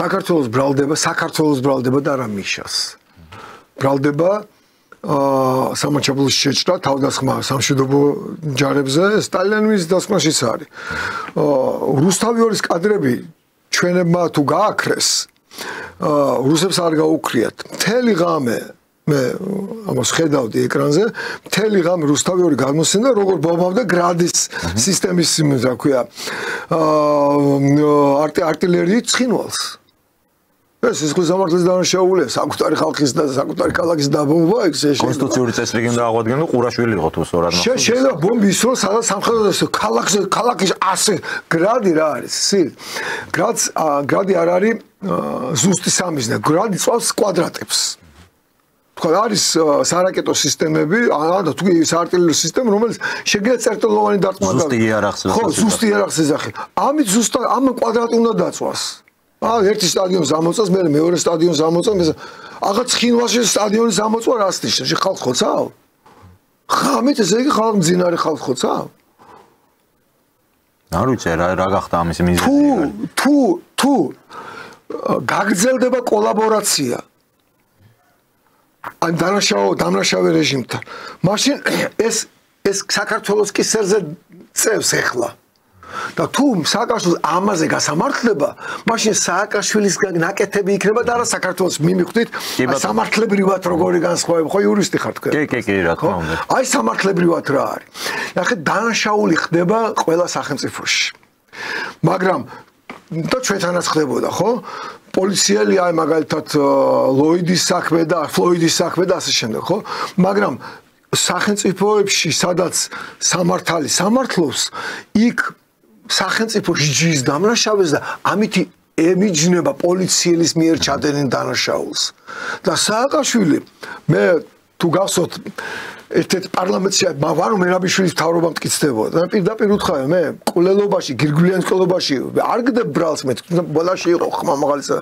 საქართველოს ბრალდება და არა მიშას. ბრალდება სამაჩაბლოს შეჭრა თავდასხმა სამშვიდობო ჯარებზე სტალინიზმის დასხმაშიც არის. რუსთავიორის კადრები ჩვენებმა თუ გააქრეს, რუსებს არ გაუქრიათ. მთელი ღამე მე ამას ხედავდი ეკრანზე, მთელი ღამე რუსთავიორი გამოსცემდა როგორ ბომბავდა გრადის სისტემის რა ქვია არტილერიით ცხინვალს. ეს სისხლის სამართლის დანაშაულია, საკუთარი ხალხის და საკუთარი ქალაქის დაბომბვა, ეგ შეიძლება. კონსტიტუციური წესრიგი უნდა აღვადგინო, ყურაშვილი იყო თუ სწორად. შეიძლება ბომბი ისროს, სადაც სამხედრო ქალაქის 100 გრადი რა არის, გრადი არ არის ზუსტი სამიზნე, გრადი წავს კვადრატებს. თქვა არის სარაკეტო სისტემები, და თუ საარტილერიო სისტემა, რომელიც შეგიძლია წერტილოვანი დარტყმა და ზუსტი იარაღს ხო, ზუსტი იარაღს ეძახი. ამით ზუსტად ამ კვადრატი უნდა დაწვას. ერთი სტადიონს ამოწევს, მე მეორე სტადიონს ამოწევს, აღარ ცხინვალში სტადიონის ამოწვა რას ნიშნავს? ხალხ ხოცავ? ხამით ესე იგი ხალხ მძინარე ხალხ ხოცავ? არ ვიცი რა გახდა ამის მიზეზი. თუ გაგრძელდება კოლაბორაცია ან დამნაშავე რეჟიმთან, მაშინ ეს საქართველოს კისერზე წევს ახლა. და თუ სააკაშვილის ამაზე გასამართლება, მაშინ სააკაშვილის ნაკეთები იქნება და არა საქართველოს მიმიხვდით სამართლებრივად როგორი განსხვავება, ხო იურისტი ხარ თქვენ? კი, რა თქმა უნდა. აი სამართლებრივად რა არის. ნახეთ, დანაშაული ხდება ყველა სახელმწიფოში. მაგრამ და ჩვენთანაც ხდებოდა, ხო? პოლიციელი აი მაგალითად ლოიდის საქმე და ფლოიდის საქმე და ასე შემდეგ, ხო? მაგრამ სახელმწიფოებში, სადაც სამართალი სამართლობს, იქ სახელმწიფოში ჯის დამნაშავეს და ამით ემიჯნება პოლიციელის მიერ ჩადენილ დანაშაულს. და სააკაშვილი მე თუ გახსოვთ ერთ-ერთ პარლამენტში ვარო მერაბიშვილის მთავრობა მტკიცდებოდა და პირდაპირ უთხარი მე ყოლელობაში გირგვლიანის ყოლობაში არ გდებ ბრალს მე ბოლაში იყო ხმა მაღალისა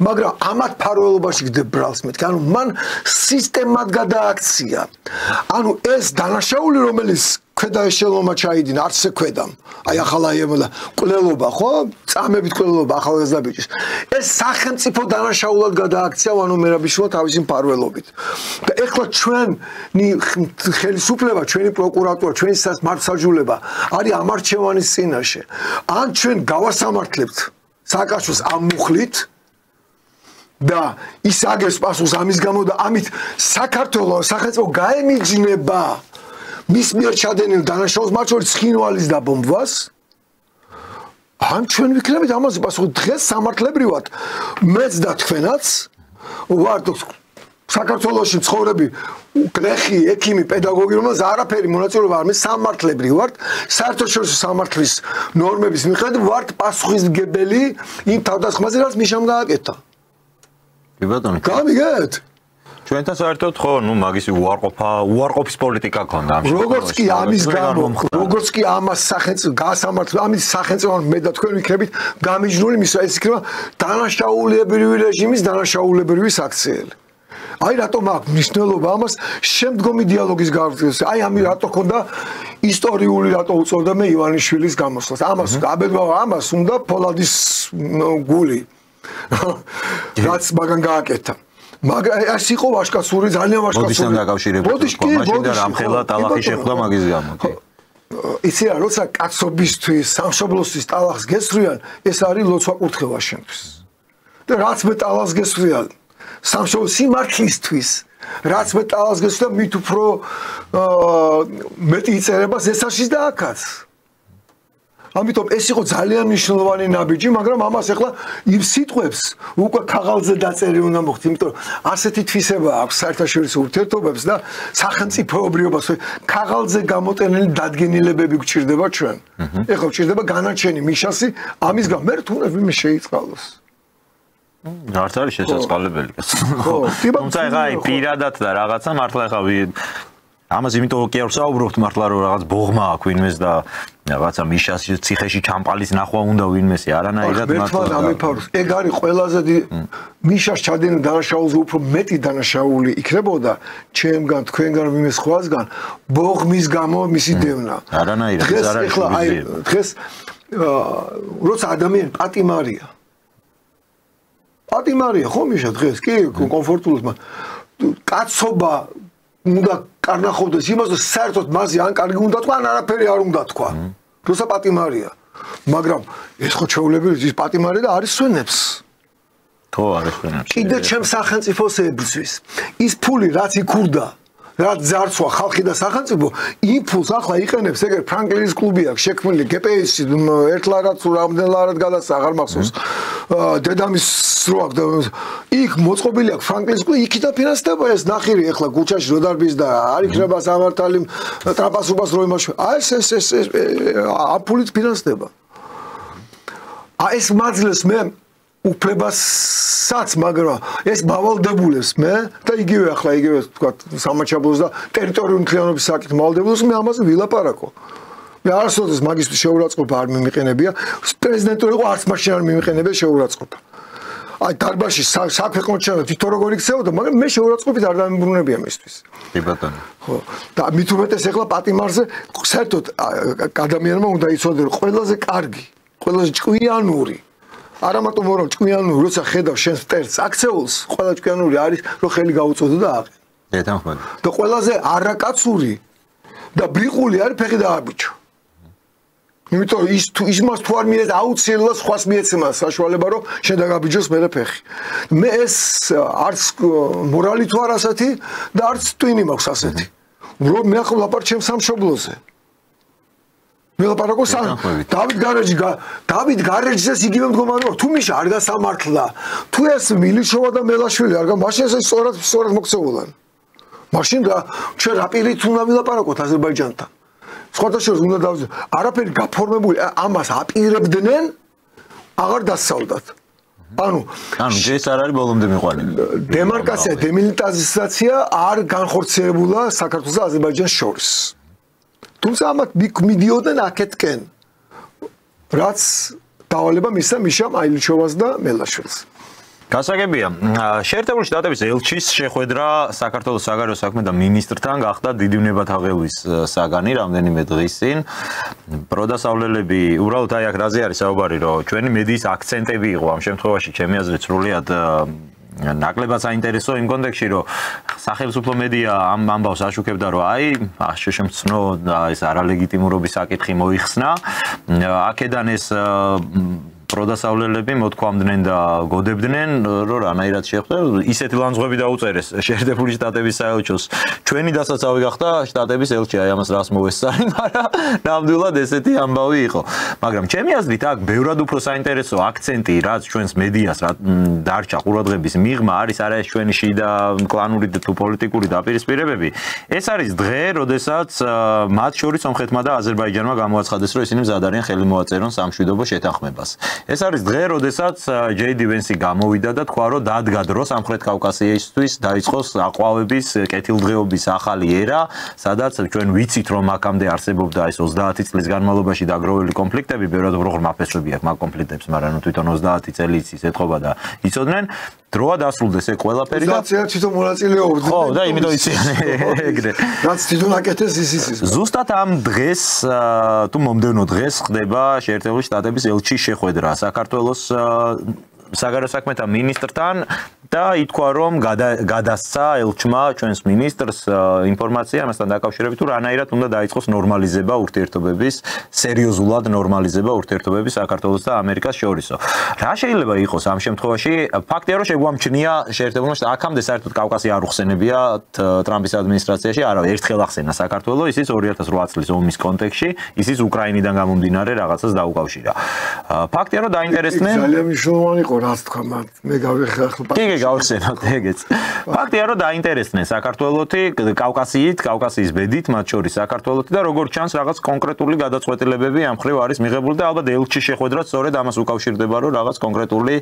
მაგრამ ამათ ფარველობაში გდებ ბრალს მე ანუ მან სისტემად გადააქცია ანუ ეს დანაშაული რომელიც ქვედა ეშელონმა ჩაიდინა არც ეს ქვედამ აი ახალაიებმა ყოლელობა ხო წამებით ყოლელობა ახალგაზრდა ბიჭის ეს სახელმწიფო დანაშაულად გადააქცია ანუ მერაბიშვილა თავისი მფარველობით და ეხლა ჩვენი ხელისუფლება ჩვენი პროკურატურა ჩვენი მართლმსაჯულება არის ამარჩევანის წინაშე ან ჩვენ გავასამართლებთ სააკაშვილს ამ მუხლით და ის აგებს პასუხს ამის გამო და ამით საქართველოს სახელმწიფო გაემიჯნება მის მიერ ჩადენილ დანაშაულს, მათ შორის ცხინვალის დაბომბვას. ან ჩვენ ვიქნებით ამაზე პასუხი დღეს სამართლებრივად მეც და თქვენაც ვართ საქართველოში მცხოვრები გლეხი, ექიმი, პედაგოგი, რომელსაც არაფერი მონაწილეობა არ აქვს სამართლებრივ ვართ, საერთაშორისო სამართლის ნორმების მიხედვით ვართ პასუხისმგებელი იმ თავდასხმაზე, რაც მიშამ გააკეთა. კი ბატონო. გამიგეთ? ჩვენთან საერთოდ ხო, მაგის უარყოფის პოლიტიკა ქონდა ამ როგორც კი ამის გამო, როგორც კი ამას სახელმწიფო გასამართლება, ამის სახელმწიფო მე და თქვენ ვიქნებით გამიჯნული მის ეს იქნება დანაშაულებრივი რეჟიმის დანაშაულებრივი საქციელი. აი რატომ აქვს მნიშვნელობა ამას შემდგომი დიალოგის გაგრძელებას. აი ამი რატო ქონდა ისტორიული რატო უწევდა მე ივანიშვილის გამოსვლას. ამას აბედვავა ამას უნდა ფოლადის გული. რაც მაგან გააკეთა. მაგრამ ეს იყო ვაშკაცური ძალიან ვაშკაცური. ბოდიშთან დაკავშირებული. მაშინ და რამხელა ტალახი შეხვდა მაგის გამო. იცი რა, როცა კაცობისთვის, სამშობლოსთვის ტალახს გესწრიან, ეს არის ლოცვა კურთხევა შენთვის. და რაც მე ტალახს გესწრიან სამშობლოს სიმართლისთვის, რაც მე ტალახს გესწრიან, მით უფრო მეტი იწერებას ესაშიც და აქაც. ამიტომ ეს იყო ძალიან მნიშვნელოვანი ნაბიჯი, მაგრამ ამას ახლა იმ სიტყვებს უკვე ქაღალდზე დაწერილი უნდა მოხდეს, იმიტომ რომ ასეთი თვისება აქვს საერთაშორისო ურთიერთობებს და სახელმწიფოებრიობას, ქაღალდზე გამოტენილი დადგენილებები გვჭირდება ჩვენ. ეხლა გვჭირდება განაჩენი მიშასი, ამის გამო მე თუ უნდა ვინმე შეიწყალოს. არც არის შესაძლებელი. თუმცა ეხლა პირადად და რაღაცა მართლა ეხლა ამას იმიტომ კი არ საუბრობთ მართლა რომ რაღაც ბოღმა აქვს ვინმეს და რაღაცა მიშას ციხეში ჩამპალის ნახვა უნდა ვინმეს არანაირად მართლა ამიფაროს ეგ არის ყველაზე მიშას ჩადენილ დანაშაულზე უფრო მეტი დანაშაული იქნებოდა ჩემგან თქვენგან ვინმეს ხვასგან ბოღმის გამო მისი დევნა არანაირად ეს არ არის დღეს როცა ადამიანი პატიმარია ხო მიშა დღეს კი კომფორტულად კაცობა უნდა კარნახობდეს იმას და საერთოდ მასზე ან კარგი უნდა თქვა ან არაფერი არ უნდა თქვა. როცა პატიმარია. მაგრამ ეს ხო ჩვეულებრივი ის პატიმარია და არის სვენებს. ხო არის სვენებს. კიდე ჩემ სახელმწიფოს ებრძვის. ის ფული რაც იქურდა, რაც ძარცვა ხალხი და სახელმწიფო, იმ ფულს ახლა იყენებს ეგრე ფრანკლინის კლუბი აქვს შექმნილი GPS-ი ერთლარად თუ რამდენლარად გადასცა აღარ მახსოვს. დედამის რო აქვს და იქ მოწყობილი აქვს ფრანკლინის კლუბი, იქიდან ფინანსდება ეს ნახირი ახლა გუჩაში რო დარბის და არ იქნება სამართალი ტრაპასობას რო იმაში. აი ეს აფულით ფინანსდება. აი ეს მაძლეს მე უფლებასაც, მაგრამ ეს მავალდებულებს მე და იგივე ახლა იგივე თქვა სამაჩაბლოს და ტერიტორიული მთლიანობის საკითხი მავალდებულებს მე ამაზე ვილაპარაკო. მე არასოდეს მაგისტრის შეურაცხყოფა არ მიმიყენებია, პრეზიდენტური იყო არც მაშინ არ მიმიყენებია შეურაცხყოფა. აი დარბაზში საქვეყნოდ შევა თვითონ როგორ იქცეოდა, მაგრამ მე შეურაცხყოფით არ დამიბრუნებია მისთვის. კი ბატონო. ხო. და მით უმეტეს ახლა პატიმარზე საერთოდ ადამიანმა უნდა იცოდე რომ ყველაზე კარგი, ყველაზე ჭკვიანური არა მარტო მორალ ჭკვიანური, როცა ხედავ შენს მტერს აქცეულს, ყველა ჭკვიანური არის, რომ ხელი გაუწოდო და აყენ. ეთანხმები. და ყველაზე არაკაცური და ბრიყული არის ფეხი დააბიჭო. იმიტომ ის მას თუ არ მიეცა აუცილებლად სხვას მიეცემა საშუალება რომ შენ დაგაბიჯოს მე ფეხი. მე ეს არც მორალი თუ არ ასეთი და არც ტვინი მაქვს ასეთი. რომ მე ახლა ლაპარაკ ჩემს სამშობლოზე. მე ლაპარაკო დავით გარეჯზეს იგივე მდგომარეობა თუ მიშა არ გასამართლა თუ ეს მილიშოვა და მელაშვილი არ მაშინ ეს სწორად მოქცეულან მაშინ და ჩვენ რა პირით უნდა ვილაპარაკოთ აზერბაიჯანთან სხვათა შორის უნდა დავზო არაფერი გაფორმებული ამას აპირებდნენ აღარ დასწავლდათ ანუ ეს არ არის ბოლომდე მიყვანილი დემარკაცია დემილიტარიზაცია არ განხორციელებულა საქართველოს და აზერბაიჯანს შორის თუმცა ამათ მიდიოდნენ აქეთკენ რაც დავალება მისცა მიშამ აილიჩოვას და მელაშვილს გასაგებია შეერთებული შტატების ელჩის შეხვედრა საქართველოს საგარეო საქმეთა მინისტრთან გახდა დიდი უნებათაღელვის საგანი რამდენიმე დღის წინ პროდასავლელები უბრალოდ აი აქ რაზე არის საუბარი რომ ჩვენი მედიის აქცენტები იყო ამ შემთხვევაში ჩემი აზრით სრულიად ნაკლებად საინტერესო იმ კონტექსტში რომ სახელმწიფო მედია ამ ამბავს აშუქებდა რომ აი შეშემცნო და ეს არალეგიტიმურობის საკითხი მოიხსნა აქედან ეს პროდასავლელები მოთქვამდნენ და გოდებდნენ, რომ რანაირად შეხვდა, ისეთი ლანძღვები დაუწერეს შეერთებული შტატების საელჩოს. ჩვენი დასაცავი გახდა შტატების ელჩი, აი ამას რას მოესწარი, მაგრამ ნამდვილად ესეთი ამბავი იყო. მაგრამ ჩემი აზრით აქ ბევრად უფრო საინტერესო აქცენტი, რაც ჩვენს მედიას დარჩა ყურადღების მიღმა არის არა ეს ჩვენი შიდა კლანური თუ პოლიტიკური დაპირისპირებები. ეს არის დღე, როდესაც მათ შორის სომხეთმა და აზერბაიჯანმა გამოაცხადეს, რომ ისინი მზად არიან ხელი მოაწერონ სამშვიდობო შეთანხმებას. ეს არის დღე, როდესაც ჯეიდი ვენსი გამოვიდა და თქვა, რომ დადგა დრო სამხრეთ კავკასიისთვის დაიწყოს აყვავების კეთილდღეობის ახალი ერა, სადაც ჩვენ ვიცით, რომ აქამდე არსებობდა ეს 30 წლის განმავლობაში დაგროვილი კონფლიქტები, ბევრად უფრო ღრმა ფესვები აქვს მაგ კონფლიქტებს, მაგრამ თვითონ 30 წელიც ის ეთყობა და იცოდნენ. დროა დასრულდეს ეს ყველაფერი და თვითონ მონაწილეობდნენ. ხო, და იმიტომ იციან ეგრე. რაც თვითონ აკეთეს ის. ზუსტად ამ დღეს თუ მომდევნო დღეს ხდება შეერთებული შტატების ელჩის შეხვედრა საქართველოს საგარეო საქმეთა მინისტრთან და ითქვა, რომ გადასცა ელჩმა ჩვენს მინისტრს ინფორმაცია ამასთან დაკავშირებით, თუ რანაირად უნდა დაიწყოს ნორმალიზება ურთიერთობების, სერიოზულად ნორმალიზება ურთიერთობების საქართველოს და ამერიკას შორისო. რა შეიძლება იყოს ამ შემთხვევაში? ფაქტია, რომ შეგვამჩნია შეერთებულმა შტატებმა აქამდე საერთოდ კავკასი არ უხსენებია ტრამპის ადმინისტრაციაში, არავე ერთხელ ახსენა საქართველოს, ისიც 2008 წლის ომის კონტექსტში, ისიც უკრაინიდან გამომდინარე რაღაცას დაუკავშირა. ფაქტია, რომ დაინტერესდნენ ძალიან მნიშვნელოვანი იყო რაც თქვა, მე გავიხსენე ახლა გავხსენოთ ეგეც. ფაქტია, რომ დაინტერესდნენ საქართველოთი, კავკასიის ბედით, მათ შორის საქართველოთი და როგორც ჩანს რაღაც კონკრეტული გადაწყვეტილებები ამ ხრივ არის მიღებული და ალბათ ელჩის შეხვედრაც სწორედ ამას უკავშირდება, რომ რაღაც კონკრეტული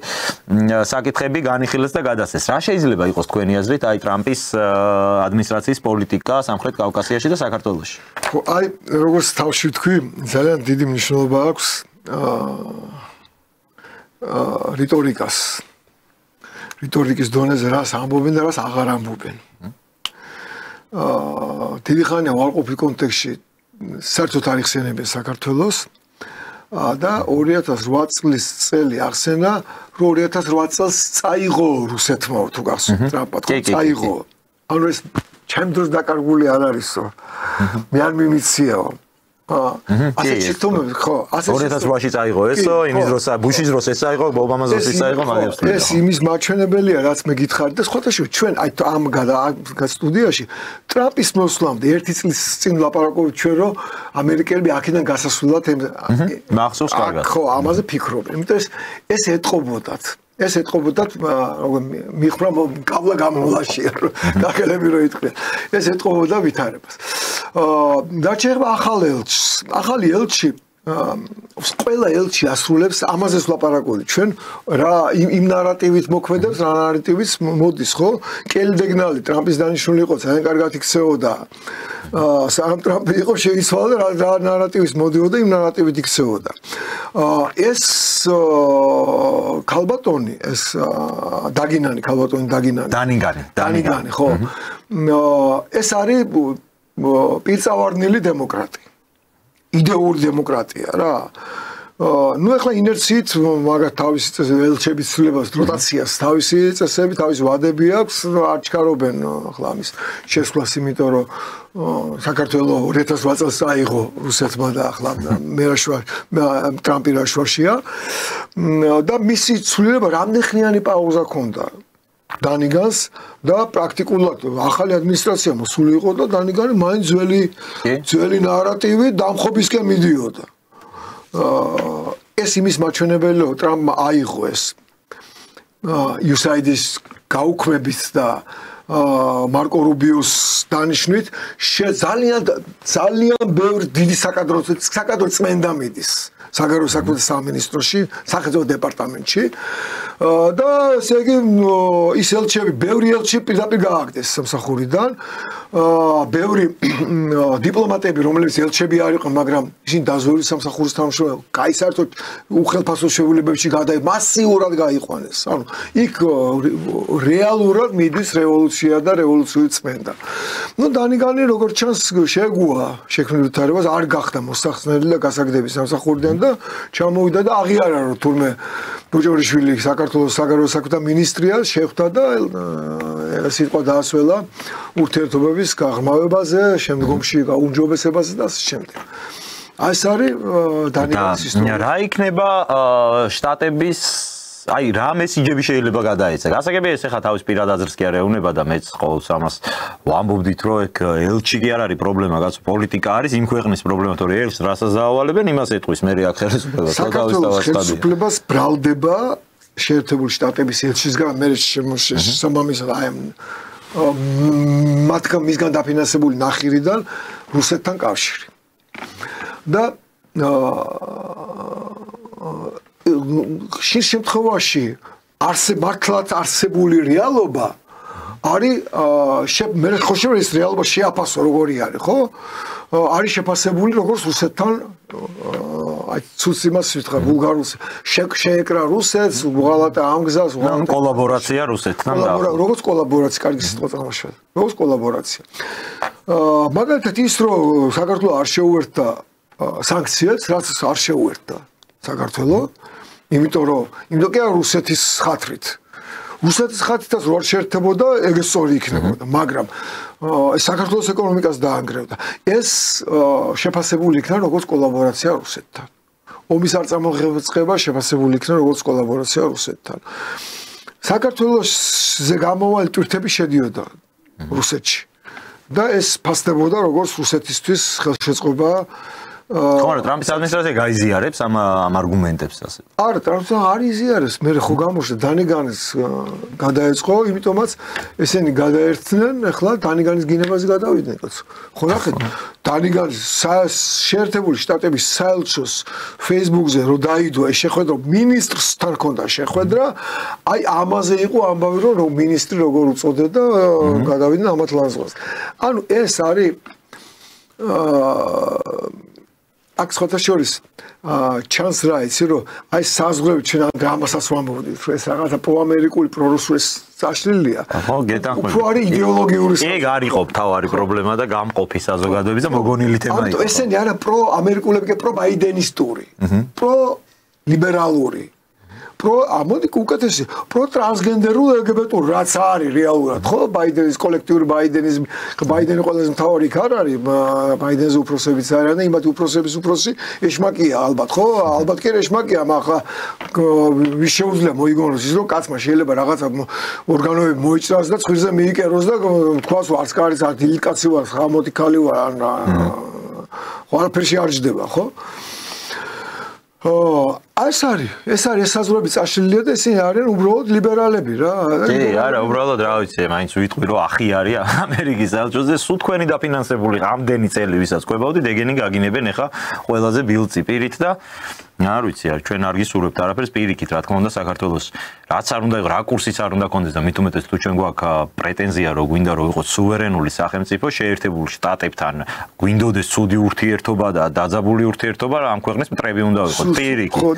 საკითხები განიხილეს და გადასცეს. რა შეიძლება იყოს თქვენი აზრით აი ტრამპის ადმინისტრაციის პოლიტიკა სამხრეთ კავკასიაში და საქართველოში? ხო, აი როგორც თავში ვთქვი, ძალიან დიდი მნიშვნელობა აქვს რიტორიკის დონეზე რას ამბობენ და რას აღარ ამბობენ. დიდი ხანია უარყოფით კონტექსტში საერთოდ არ იხსენებენ საქართველოს და 2008 წლის წელი ახსენა, რომ 2008 წელს წაიღო რუსეთმა თუ გახსოვთ ტრამპმა წაიღო. ანუ ეს ჩემ დროს დაკარგული არ არისო. მე არ მიმიციაო. ასეთ სიტყვები ხო, ასეთ 2008-ში წაიღო ესო, იმის დროს ბუშის დროს ეს წაიღო, ობამას დროს ის წაიღო, მაგებს ვთქვი. ეს იმის მაჩვენებელია, რაც მე გითხარით და სხვათაშორის ჩვენ აი ამ სტუდიაში ტრამპის მოსვლამდე ერთი წლის წინ ლაპარაკობთ ჩვენ, რომ ამერიკელები აქედან გასასვლელად მახსოვს კარგად. ხო, ამაზე ფიქრობენ. იმიტომ ეს ეტყობოდათ. ეს ეტყობოდათ, როგორ მიხვრა კაბლა გამოლაშია, დაგელები რო იტყვიან. ეს ეტყობოდა ვითარებას. დაჩერება ახალი ელჩი ყველა ელჩი ასრულებს ამაზეც ვლაპარაკობთ ჩვენ რა იმ ნარატივით მოქმედებს რა ნარატივით მოდის ხო კელდეგნალი ტრამპის დანიშნული იყო ძალიან კარგად იქცეოდა სამ ტრამპი იყო შეიცვალა და რა ნარატივის მოდიოდა იმ ნარატივით იქცეოდა ეს ქალბატონი ეს დაგინანი ხო ეს არის პირწავარნილი დემოკრატი იდეური დემოკრატია რა ну ახლა ინერციით მაგათ თავისი ელჩების ცვლილებას როტაციას თავისი წესები თავისი ვადები აქვს არ ჩქარობენ ახლა ამის შესვლას იმიტომ რომ საქართველოს 2008 წელს აიღო რუსეთმა და ახლა ტრამპი რაშვაშია და მისი ცვლილება რამდენხნიანი პაუზა ჰქონდა დანიგანს და პრაქტიკულად ახალი ადმინისტრაცია მოსული იყო და დანიგანი მაინც ძველი ნარატივი დამხობისკენ მიდიოდა. ეს იმის მაჩვენებელია, რომ ტრამპმა აიღო ეს USAID-ის გაუქმებით და მარკო რუბიოს დანიშვნით ძალიან ბევრი დიდი საკადრო წმენდა მიდის საგარეო საქმეთა სამინისტროში, სახელმწიფო დეპარტამენტში და ესე იგი ის ელჩები, ბევრი ელჩი პირდაპირ გააგდეს სამსახურიდან, ბევრი დიპლომატები, რომლებიც ელჩები არ იყვნენ, მაგრამ ისინი დაზვერვის სამსახურის თანამშრომლები, კაი საერთოდ უხელფასო შეულებებში მასიურად გაიყვანეს. ანუ იქ რეალურად მიდის რევოლუცია და რევოლუციური წმენდა. ну დანიგანი როგორც ჩანს შეგუა შექმნილ ვითარებას არ გახდა მოსახსნელი და გასაგდების სამსახურიდან და ჩამოვიდა და აღიარა რომ თურმე ბუჯორიშვილი საქართველოს საგარეო საქმეთა მინისტრია შეხვდა და სიტყვა დაასველა ურთიერთობების გაღრმავებაზე, შემდგომში გაუმჯობესებაზე და ასე შემდეგ. ეს არის დანიელის ისტორია. რა იქნება შტატების აი რა მესიჯები შეიძლება გადაეცე. გასაგებია ეს ახლა თავის პირად აზრს კი არ ეუბნება და მეც ყოველს ამას ვამბობდით რომ ეგ ელჩი კი არ არის პრობლემა, კაცო, პოლიტიკა არის იმ ქვეყნის პრობლემა, თორე ელჩს რასაც დაავალებენ, იმას ეტყვის, მე აქ ხელისუფლებას საქართველოს ხელისუფლებას ბრალდება შეერთებული შტატების ელჩისგან, მე შემამისად აი მისგან დაფინანსებული ნახირიდან რუსეთთან კავშირი. და ხშირ შემთხვევაში მართლაც არსებული რეალობა არის მე ხოშე ეს რეალობა შეაფასო როგორი არის, ხო? არის შეფასებული როგორც რუსეთთან აი ცუც იმას ვიტყვა ბულგარულს შეეკრა რუსეთს, უღალატა ამ გზას, უღალატა კოლაბორაცია რუსეთთან და როგორც კოლაბორაცია, კარგი სიტყვა წარმოშვა. როგორც კოლაბორაცია. მაგალითად ის რომ საქართველოს არ შეუერთდა სანქციებს, რაც არ შეუერთდა საქართველოს, იმიტომ რომ კი რუსეთის ხათრით. რუსეთის ხათრითაც რო არ შეერთებოდა, ეგ სწორი იქნებოდა, მაგრამ საქართველოს ეკონომიკას დაანგრევდა. ეს შეფასებული იქნა როგორც კოლაბორაცია რუსეთთან. ომის არ წამოღება შეფასებული იქნა როგორც კოლაბორაცია რუსეთთან. საქართველოსზე გამოვალი ტვირთები შედიოდა რუსეთში. და ეს ფასდებოდა როგორც რუსეთისთვის ხელშეწყობა ხო, ტრამპის ადმინისტრაცია გაიზიარებს ამ არგუმენტებს ასე. არა, ტრამპს არ იზიარებს, მე ხო გამოშვა დანიგანის გადაეწყო, იმიტომაც ესენი გადაერთდნენ, ახლა დანიგანის გინებაზე გადავიდნენ, კაცო. ხო ნახეთ, დანიგანის შეერთებული შტატების საელჩოს Facebook-ზე რო დაიდო ეს შეხვედრა, მინისტრთან ჰქონდა შეხვედრა, აი ამაზე იყო ამბავი, რომ მინისტრი როგორ უწოდდა, გადავიდნენ ამათ ლანძღვას. ანუ ეს არის აქ სხვათა შორის ჩანს რა იცი რომ აი საზღვრები ჩვენ ამასაც ვამბობდით რომ ეს რაღაცა პროამერიკული პრორუსული საშლილია. ხო, გეტანხმები. უფრო არის იდეოლოგიური. ეგ არ იყო თავარი პრობლემა და გამყოფი საზოგადოების და მოგონილი თემა იყო. ესენი არა პროამერიკულები, პრობაიდენისტური, პროლიბერალური. ამოდი უკეთესი პროტრანსგენდერულ LGBT რაც არის რეალურად, ხო? ბაიდენის კოლექტიური ბაიდენიზმი, ბაიდენი ყველაზე მთავარი იქ არ არის, ბაიდენზე უფროსებიც არიან და იმათ უფროსების უფროსი ეშმაკია ალბათ, ხო? ალბათ კი ეშმაკია, მაგრამ ვის შეუძლია მოიგონოს ის რომ კაცმა შეიძლება რაღაცა ორგანოები მოიჭრას და ცხვირზე მიიკეროს და თქვას ვარს კარის არ დილიკაცი ვარ, ხამოთი ქალი ვარ, ხო არაფერში არ ჯდება, ხო? ეს არის საზღვრები წაშლილია და ესენი არიან უბრალოდ ლიბერალები რა. კი, არა, უბრალოდ რა ვიცი, მაინც ვიტყვი რომ ახი არის ამერიკის საელჩოზე, სულ თქვენი დაფინანსებული ამდენი წელი ვისაც ყვებავდით, ეგენი გაგინებენ ახლა ყველაზე ბილწი პირით და არ ვიცი, ჩვენ არ გისურვებთ არაფერს პირიქით, რა თქმა უნდა, საქართველოს რაც არ უნდა იყო, რა კურსიც არ უნდა კონდეს და მით უმეტეს თუ ჩვენ გვაქვს პრეტენზია რომ გვინდა რომ იყოს სუვერენული სახელმწიფო შეერთებულ შტატებთან, გვინდოდეს ცუდი ურთიერთობა და დაძაბული ურთიერთობა, ამ ქვეყნის მტრები უნდა ვიყოთ პირიქით. ხო,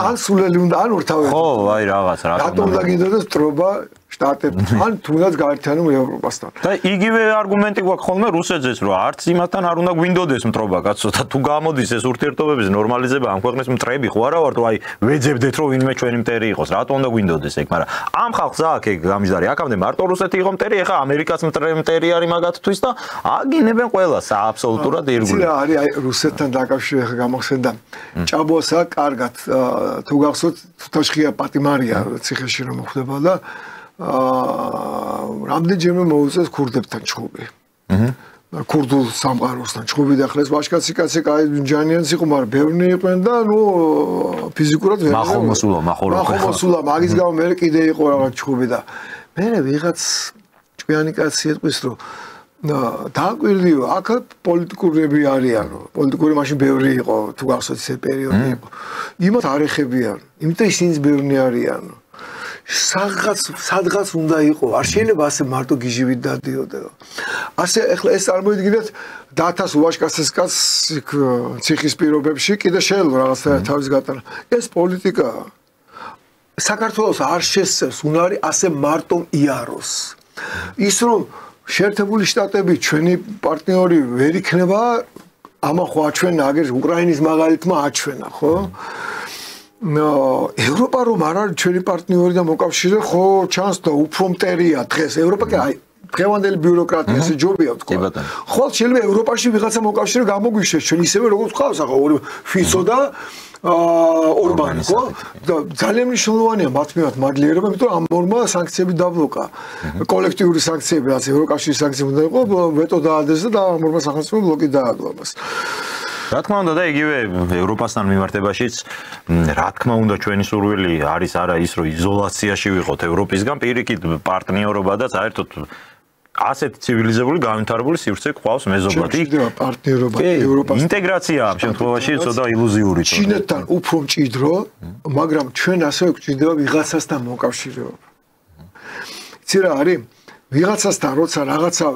ან სულელი უნდა, ან ორთავე. ხო, აი რაღაც რა. რატომ უნდა გინდოდეს მტრობა შტატებთან, ან თუნდაც გაერთიანებულ ევროპასთან. და იგივე არგუმენტი გვაქვს ხოლმე რუსეთზეც, რომ არც იმასთან არ უნდა გვინდოდეს მტრობა, კაცო, და თუ გამოდის ეს ურთიერთობების ნორმალიზება ამ ქვეყნის მტრები ხო არა ვართ, აი ვეძებდეთ რომ ვინმე ჩვენი მტერი იყოს, რატომ უნდა გვინდოდეს ეგ, მაგრამ ამ ხალხს აქ ეგ გამიზარი, აქამდე მარტო რუსეთი იყო მტერი, ეხლა ამერიკაც მტერი არის მაგათთვის და აგინებენ ყველას აბსოლუტურად ირგვლივ. რა არის აი რუსეთთან დაკავშირებით ახლა გამახსენდა ჭაბოსა კარგად თუ გახსოვთ თუთაშხია პატიმარია ციხეში რომ ხდება და რამდენჯერმე მოუწეს ქურდებთან ჩხუბი. ქურდულ სამყაროსთან ჩხუბი და ხლეს ვაშკაცი კაი ჯანიანს იყო, მაგრამ ბევრი იყვნენ და ნუ ფიზიკურად ვერ მახომოსულა მაგის გამო მე კიდე იყო რაღაც ჩხუბი და მე ვიღაც ჭკვიანი კაცი ეტყვის რომ დააკვირდიო აქ პოლიტიკურები არიანო, პოლიტიკური მაშინ ბევრი იყო, თუ გახსოვთ ეს პერიოდი იყო. იმათ არ ეხებიან, იმიტომ ისინიც ბევრი არიანო. სადღაც უნდა იყო, არ შეიძლება ასე მარტო გიჟივით დადიოდე. ასე ეხლა ეს წარმოიდგინეთ 1000 ვაშკაცის კაცს ციხის პირობებში კიდე შეიძლება რაღაცა თავის გატანა. ეს პოლიტიკაა. საქართველოს არ შესწევს უნარი ასე მარტო იაროს. ის რომ შეერთებული შტატები ჩვენი პარტნიორი ვერ იქნება, ამა ხო აჩვენა, აგერ უკრაინის მაგალითმა აჩვენა, ხო? ევროპა რომ არ არის ჩვენი პარტნიორი და მოკავშირე, ხო ჩანს და უფრო მტერია დღეს. ევროპა კი აი დღევანდელი ბიუროკრატია ესე ჯობია ვთქვა. ხოლ შეიძლება ევროპაში ვიღაცა მოკავშირე გამოგვიშვეს ჩვენ ისევე როგორც ყავს ახლა ფიცო და ორბანი ხო? და ძალიან მნიშვნელოვანია მათ მიმართ მადლიერება, იმიტომ რომ ამ ორმა სანქციები დაბლოკა. კოლექტიური სანქციები, რაც ევროკავშირის სანქციები უნდა იყო, ვეტო დაადეს და ამ ორმა სახელმწიფომ ბლოკი დაადო ამას. რა თქმა უნდა და იგივე ევროპასთან მიმართებაშიც რა თქმა უნდა ჩვენი სურვილი არის არა ის რომ იზოლაციაში ვიყოთ ევროპისგან პირიქით პარტნიორობა და საერთოდ ასეთ ცივილიზებული განვითარებული სივრცე ყავს მეზობლად. პარტნიორობა ევროპასთან. ინტეგრაცია ამ შემთხვევაში ცოტა ილუზიური. ჩინეთთან უფრო მჭიდრო, მაგრამ ჩვენ ასევე გვჭირდება ვიღაცასთან მოკავშირეობა. იცი რა არის? ვიღაცასთან როცა რაღაცა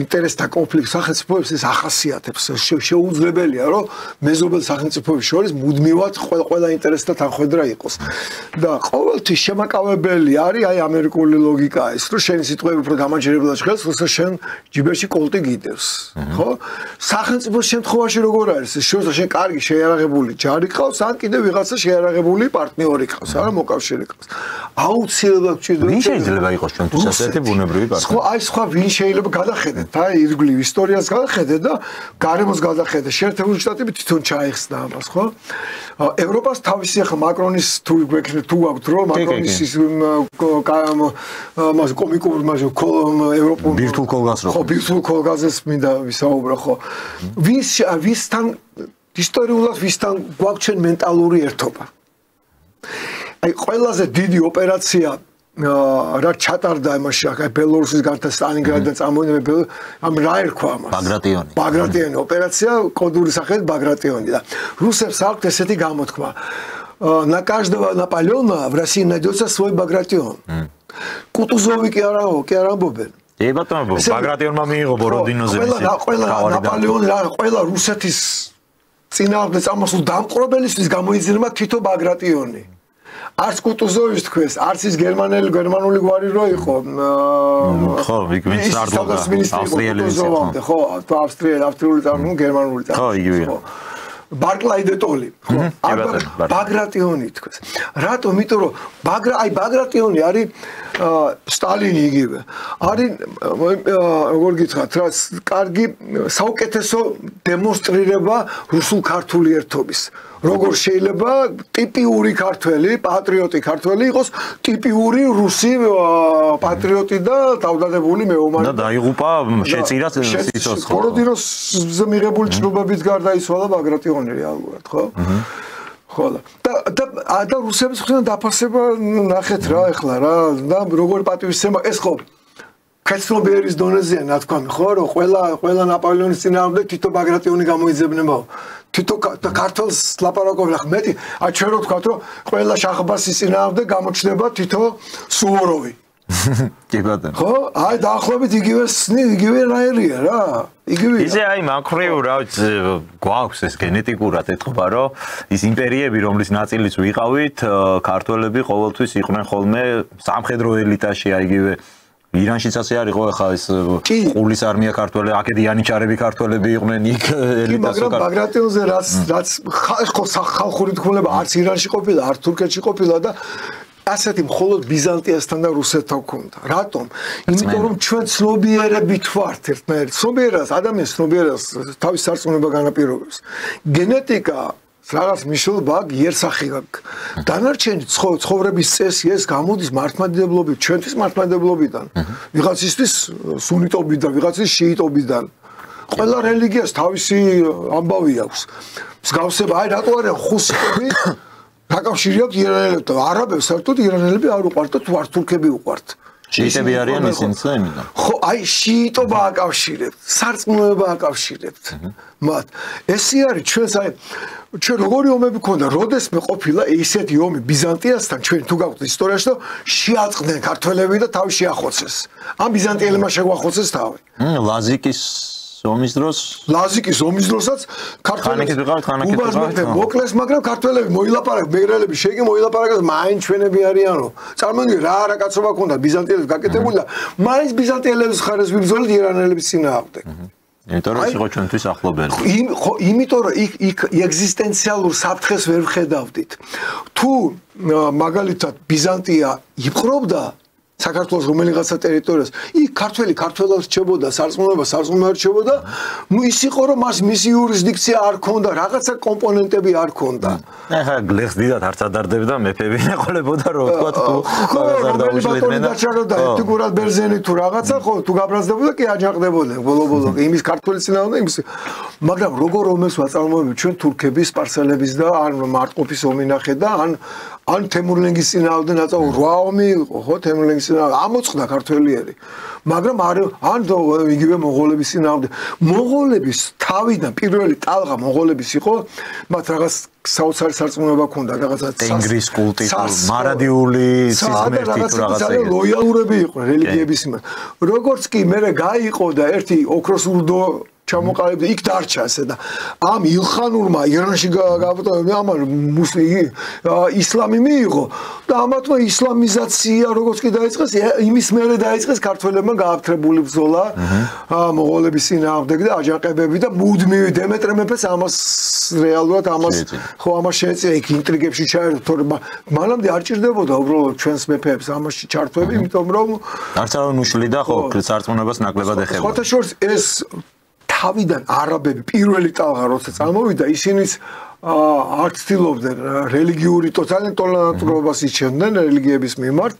ინტერესთა კონფლიქტი სახელმწიფოებს ეს ახასიათებს, შეუძლებელია რომ მეზობელ სახელმწიფოებს შორის მუდმივად ყველა ინტერესთა თანხმედრა იყოს. და ყოველთვის შემაკავებელი არის აი ამერიკული ლოგიკა ის, რომ შენი სიტყვები უფრო გამაჯერებლად ჟღერს, როცა შენ ჯიბეში კოლტი გიდევს, ხო? სახელმწიფოს შემთხვევაში როგორ არის? შორსა შენ კარგი შეიარაღებული ჯარი ყავს, ან კიდე ვიღაცა შეიარაღებული პარტნიორი ყავს, არა მოკავშირე ყავს. აუცილებლად გვჭირდება. ვინ შეიძლება იყოს ჩვენთვის ასეთი ბუნებრივი პარტნიორი? აი სხვა ვინ შეიძლება გადახედეთ, აი ირგვლივ ისტორიას გადახედეთ და გარემოს გადახედეთ. შეერთებული შტატები თვითონ ჩაიხსნა ამას, ხო? ევროპას თავისი ახლა მაკრონის თუ აქვთ რომ მაკრონის ის მას კომიკურ მასო ევროპულ ბირთულ კოლგას რო. ხო, ბირთულ კოლგაზეს მინდა ვისაუბრო, ხო. ვისთან ისტორიულად ვისთან გვაქვს ჩვენ მენტალური ერთობა. აი ყველაზე დიდი ოპერაცია რა ჩატარდა იმაში აქ ბელორუსის გარდა სტალინგრადიდან წამოვიდა ამ რა ერქვა ამას ბაგრატიონი ოპერაცია კოდური სახელით ბაგრატიონი და რუსებს აქვთ ესეთი გამოთქმა на каждого Наполеона в России найдется свой Багратион. Кутузовი კი არა ამბობენ. ბატონო ბაგრატიონმა მიიღო ბოროდინოზე ყველა ნაპოლეონი ყველა რუსეთის წინააღმდეგ წამოსულ დამპყრობელისთვის გამოიძინება თითო ბაგრატიონი. არც კუტუზოვის თქვეს, არც ის გერმანული გვარი რო იყო. ხო, ვინც სარდლობდა ავსტრიელების ხო, ავსტრიული წარმოდგენა გერმანული წარმოდგენა. ხო, იგივეა. ბარკლაი დე ტოლი, ხო? ბაგრატიონი თქვეს. რატომ? იმიტომ რომ ბაგრატიონი არის სტალინი იგივე. არის როგორ გითხრათ, რა კარგი საუკეთესო დემონსტრირება რუსულ-ქართული ერთობის. როგორ შეიძლება ტიპიური ქართველი, პატრიოტი ქართველი იყოს ტიპიური რუსი პატრიოტი და დავდადებული მეომარი. და დაიღუპა შეწირა სიცოცხლე. ბოროდინოზე მიღებული ჭრობებით გარდაიცვალა ბაგრატიონი რეალურად, ხო? ხო და რუსების მხრიდან დაფასება ნახეთ რა ეხლა რა და როგორ პატივისცემა ეს ხო კაცნობიერის დონეზეა ნათქვამი ხო რომ ყველა ნაპოლეონის წინააღმდეგ თითო ბაგრატიონი გამოიძებნებაო თითო ქართლს ლაპარაკობენ ახლა მეტი აი ჩვენ რო ვთქვათ რომ ყველა შახბასის წინააღმდეგ გამოჩნდება თითო სუვოროვი კი ბატონო ხო აი დაახლოებით იგივე რაერია რა იგივე ისე აი მაქრევ რა ვიცი გვაქვს ეს გენეტიკურად ეთქვა რომ ის იმპერიები რომლის ნაწილიც ვიყავით ქართველები ყოველთვის იყვნენ ხოლმე სამხედრო ელიტაში აი იგივე ირანშიც ასე არის ხო ახლა ეს ყულის არმია ქართველები აქედი იანიჩარები ქართველები იყვნენ იქ ელიტას მაგრამ ბაგრატიონზე რაც ხალხური თქმულება არც ირანში ყოფილა არც თურქეთში ყოფილა და ასეთი მხოლოდ ბიზანტიასთან და რუსეთთან ჰქონდა. რატომ? იმიტომ რომ ჩვენ ცნობიერები ვართ ერთნაირი. ცნობიერას, ადამიანის ცნობიერას თავის სარწმუნება განაპირობებს. გენეტიკა რაღაც მნიშვნელობა იერსახი აქვს. დანარჩენი ცხოვრების წესი ეს გამოდის მართლმადიდებლობით, ჩვენთვის მართლმადიდებლობიდან. ვიღაცისთვის სუნიტობიდან, ვიღაცის შიიტობიდან. ყველა რელიგიას თავისი ამბავი აქვს. მსგავსება, აი რატო არის ხუსიტები დაკავშირი აქვს ირანელებთან. არაბებს საერთოდ ირანელები არ უყვართ, თუ არ თურქები უყვართ. შიიტები არიან ისინიც და იმიდან. ხო, აი შიიტობა აკავშირებთ, სარწმუნოება აკავშირებთ. მათ ესე არის ჩვენს აი ჩვენ როგორი ომები ქონდა, როდესმე ყოფილა ისეთი ომი ბიზანტიასთან, ჩვენ თუ გაგვთ ისტორიაში, რომ შეაწყდნენ ქართველები და თავი შეახოცეს. ამ ბიზანტიელებმა შეგვახოცეს თავი. ლაზიკის ომის დროს ლაზიკის ომის დროსაც ქართველები მოკლეს, მაგრამ ქართველები მოილაპარაკეს, მეგრელები შეგი მოილაპარაკეს, მაინც ჩვენები არიანო. წარმოგიდგენთ რა არაკაცობა ქონდა ბიზანტიელებს გაკეთებული და მაინც ბიზანტიელების ხარეს ვიბრძოლით ირანელების წინააღმდეგ. იმიტომ რომ იყო ჩვენთვის ახლობელი. ხო, იმიტომ რომ იქ ეგზისტენციალურ საფრთხეს ვერ ვხედავდით. თუ მაგალითად ბიზანტია იპყრობდა საქართველოს რომელიღაცა ტერიტორიას იქ ქართველად რჩებოდა სარწმუნოება რჩებოდა ის იყო რომ მისი იურისდიქცია არ ქონდა რაღაცა კომპონენტები არ ქონდა ახლა გლეხს დიდად არც ადარდებდა მეფები ეყოლებოდა რომ თქვა თუ აღარ დაუშლიდნენ და ეთიკურად ბერძენი თუ რაღაცა ხო თუ გაბრაზდებოდა კი აჯანყდებოდნენ ბოლო იმის ქართველი წინააღმდეგ იმის მაგრამ როგორ ომებს ვაწარმოებთ ჩვენ თურქების სპარსელების და ან მარტყოფის ომი ნახე და ან თემურლენგის წინააღმდეგ ნაწაო 8 ომი იყო ხო თემურლენგის წინააღმდეგ ამოწყდა ქართველიერი მაგრამ ან იგივე მონღოლების წინააღმდეგ მონღოლების თავიდან პირველი ტალღა მონღოლების იყო მათ რაღაც საოცარი სარწმუნოება ჰქონდა რაღაცა ტენგრის კულტი მარადიული სიზმერთი თუ რაღაცა ლოიალურები იყვნენ რელიგიების მიმართ როგორც კი მე გაიყო და ერთი ოქროს ურდო ჩამოყალიბდა იქ დარჩა ასე და ამ ილხანურმა ირანში გავუტოვე ამან ისლამი მიიღო და ამათმა ისლამიზაცია როგორც კი დაიწყეს იმის მერე დაიწყეს ქართველებმა გააფთრებული ბრძოლა მონღოლების წინააღმდეგ და აჯანყებები და მუდმივი დემეტრე მეფეს ამას რეალურად ამას შეეწია იქ ინტრიგებში ჩაერთო თორემ მანამდე არ ჭირდებოდა უბრალოდ ჩვენს მეფეებს ამაში ჩართვები იმიტომ რომ არც არ უშლიდა ხო სარწმუნოებას ნაკლებად ეხება ხოთა შორის ეს თავიდან არაბები პირველი ტალღა როცა წამოვიდა ისინიც არ ცდილობდნენ რელიგიური ტოლერანტობას იჩენდნენ რელიგიების მიმართ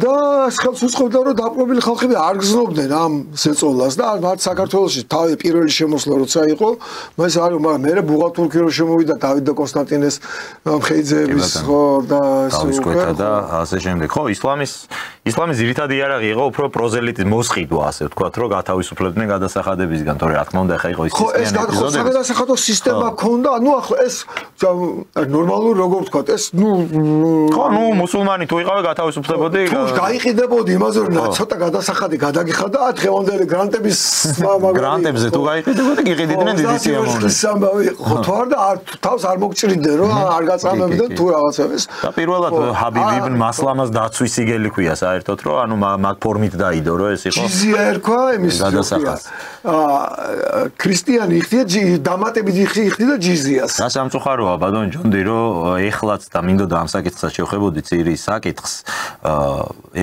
და ხელს უწყობდა რომ დაპყრობილი ხალხები არ გზნობდნენ ამ ზეწოლას და მათ საქართველოში თავი პირველი შემოსვლა როცა იყო მას არის მაგრამ მე ბუღალტურკი რო შემოვიდა დავით და კონსტანტინეს მხეიძეების ხო და თავისკვეთა და ასე შემდეგ ხო ისლამის ძირითადი იარაღი იყო უფრო პროზელიტის მოსყიდვა ასე ვთქვათ რომ გათავისუფლებდნენ გადასახადებისგან თორე რა თქმა უნდა ახლა იყო ის სისტემა ხო ეს გადასახადო სისტემა ქონდა ანუ ახლა ეს ნორმალურ როგორ ვთქვათ ეს ხო მუსულმანი თუ იყავე გათავისუფლებოდი გაიყიდებოდი იმაზე რომ ცოტა გადასახადი გადაგიხადა დღევანდელი გრანტებზე თუ გაიყიდებოდი გიყიდნენ დიდი სიამოვნებით ხო თუ არ და თავს არ მოგჭრიდნენ რომ არ გაწამებდნენ თუ რაღაცებს და პირველად ჰაბიბ იბნ მასლამას დაცვის სიგელი ქვია საერთოდ რომ ანუ მაგ ფორმით დაიდო რომ ეს იყო ჯიზია ერქვა იმის გადასახადს ქრისტიანი იხდია დამატებით იხდიდა ჯიზიას რა სამწუხაროა ბატონ ჯონდი რომ ეხლაც და მინდოდა ამ საკითხსაც შევხებოდი ცირიის საკითხს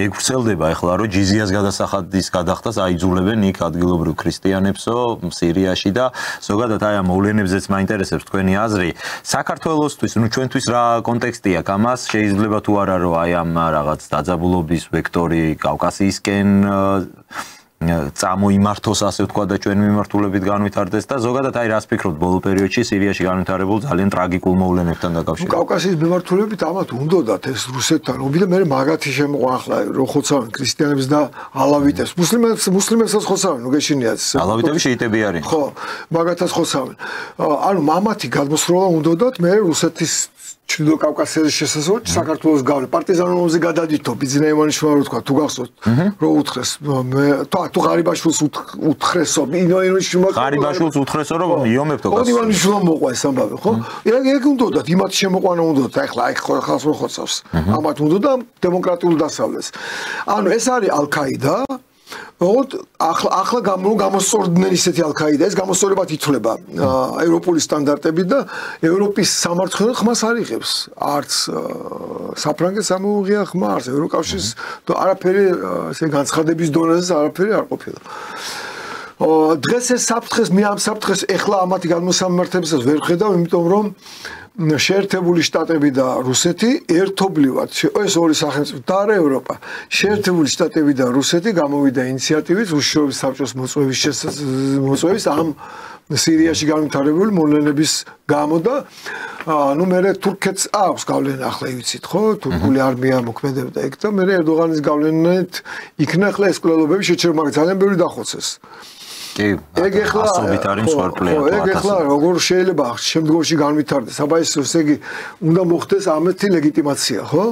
ეგვცელდება ეხლა რომ ჯიზიას გადასახადის გადახდას აიძულებენ იქ ადგილობრივ ქრისტიანებსო სირიაში და ზოგადად აი ამ მოვლენებზეც მაინტერესებს თქვენი აზრი საქართველოსთვის ნუ ჩვენთვის რა კონტექსტი აქვს ამას შეიძლება თუ არა რომ აი ამ რაღაც დაძაბულობის ვექტორი კავკასიისკენ წამოიმართოს ასე ვთქვა და ჩვენ მიმართულებით განვითარდეს და ზოგადად აი რას ფიქრობთ ბოლო პერიოდში სირიაში განვითარებულ ძალიან ტრაგიკულ მოვლენებთან დაკავშირებით კავკასიის მიმართულებით ამათ უნდათ ეს რუსეთთან ობი და მე მაგათი შემოყვა ახლა რო ხოცავენ ქრისტიანებს და ალავიტებს მუსლიმებსაც ხოცავენ ნუ გეშინიათ ალავიტები შეიტები არიან ხო მაგათაც ხოცავენ ანუ მამათი გადმოსროლა უნდათ მე რუსეთის ჩრდილო კავკასიის შესაძლებლად საქართველოს გავლენ პარტიზანულ ომზე გადადითო ბიძინა ივანიშვილმა რო თქვა თუ გახსოვთ რო უთხრეს მე თუ ღარიბაშვილს უთხრესო ივანიშვილმა ღარიბაშვილს უთხრესო რომ იომებთო გასულ ივანიშვილმა მოყვა ეს ამბავი ხო ეგ უნდათ იმათ შემოყვანა უნდათ ახლა აი ხალხს რო ხოცავს ამათ უნდა დემოკრატიულ დასავლეს ანუ ეს არის ალ-ქაიდა ახლა გამოსწორდნენ ისეთი ალ-ქაიდა ეს გამოსწორებად ითვლება ევროპული სტანდარტები და ევროპის სამართლო ხმას არ იღებს არც საფრანგეთს ამოუღია ხმა არც ევროკავშირს არაფერი ესე განცხადების დონეზე არაფერი არ ყოფილა დღეს ეს საფრთხეს მე ამ საფრთხეს ეხლა ამათი გადმოსამართებისას ვერ ხედავ იმიტომ რომ შეერთებული შტატები და რუსეთი ერთობლივად ეს ორი სახელმწიფო და არა ევროპა შეერთებული შტატები და რუსეთი გამოვიდა ინიციატივით უშიშროების საბჭოს მოწვევის ამ სირიაში განვითარებული მოვლენების გამო და ანუ მე თურქეთს აქვს გავლენა ახლა იცით ხო თურქული არმია მოქმედებდა ეგ და მე ერდოღანის გავლენით იქნა ახლა ეს კვლელობები შეჩერება მაგრამ ძალიან ბევრი დახოცეს კი ეგ ეხლა ასობით არის მსხვერპლია ეგ ეხლა როგორ შეიძლება შემდგომში განვითარდეს აბა ეს ესე იგი უნდა მოხდეს ამეთი ლეგიტიმაცია ხო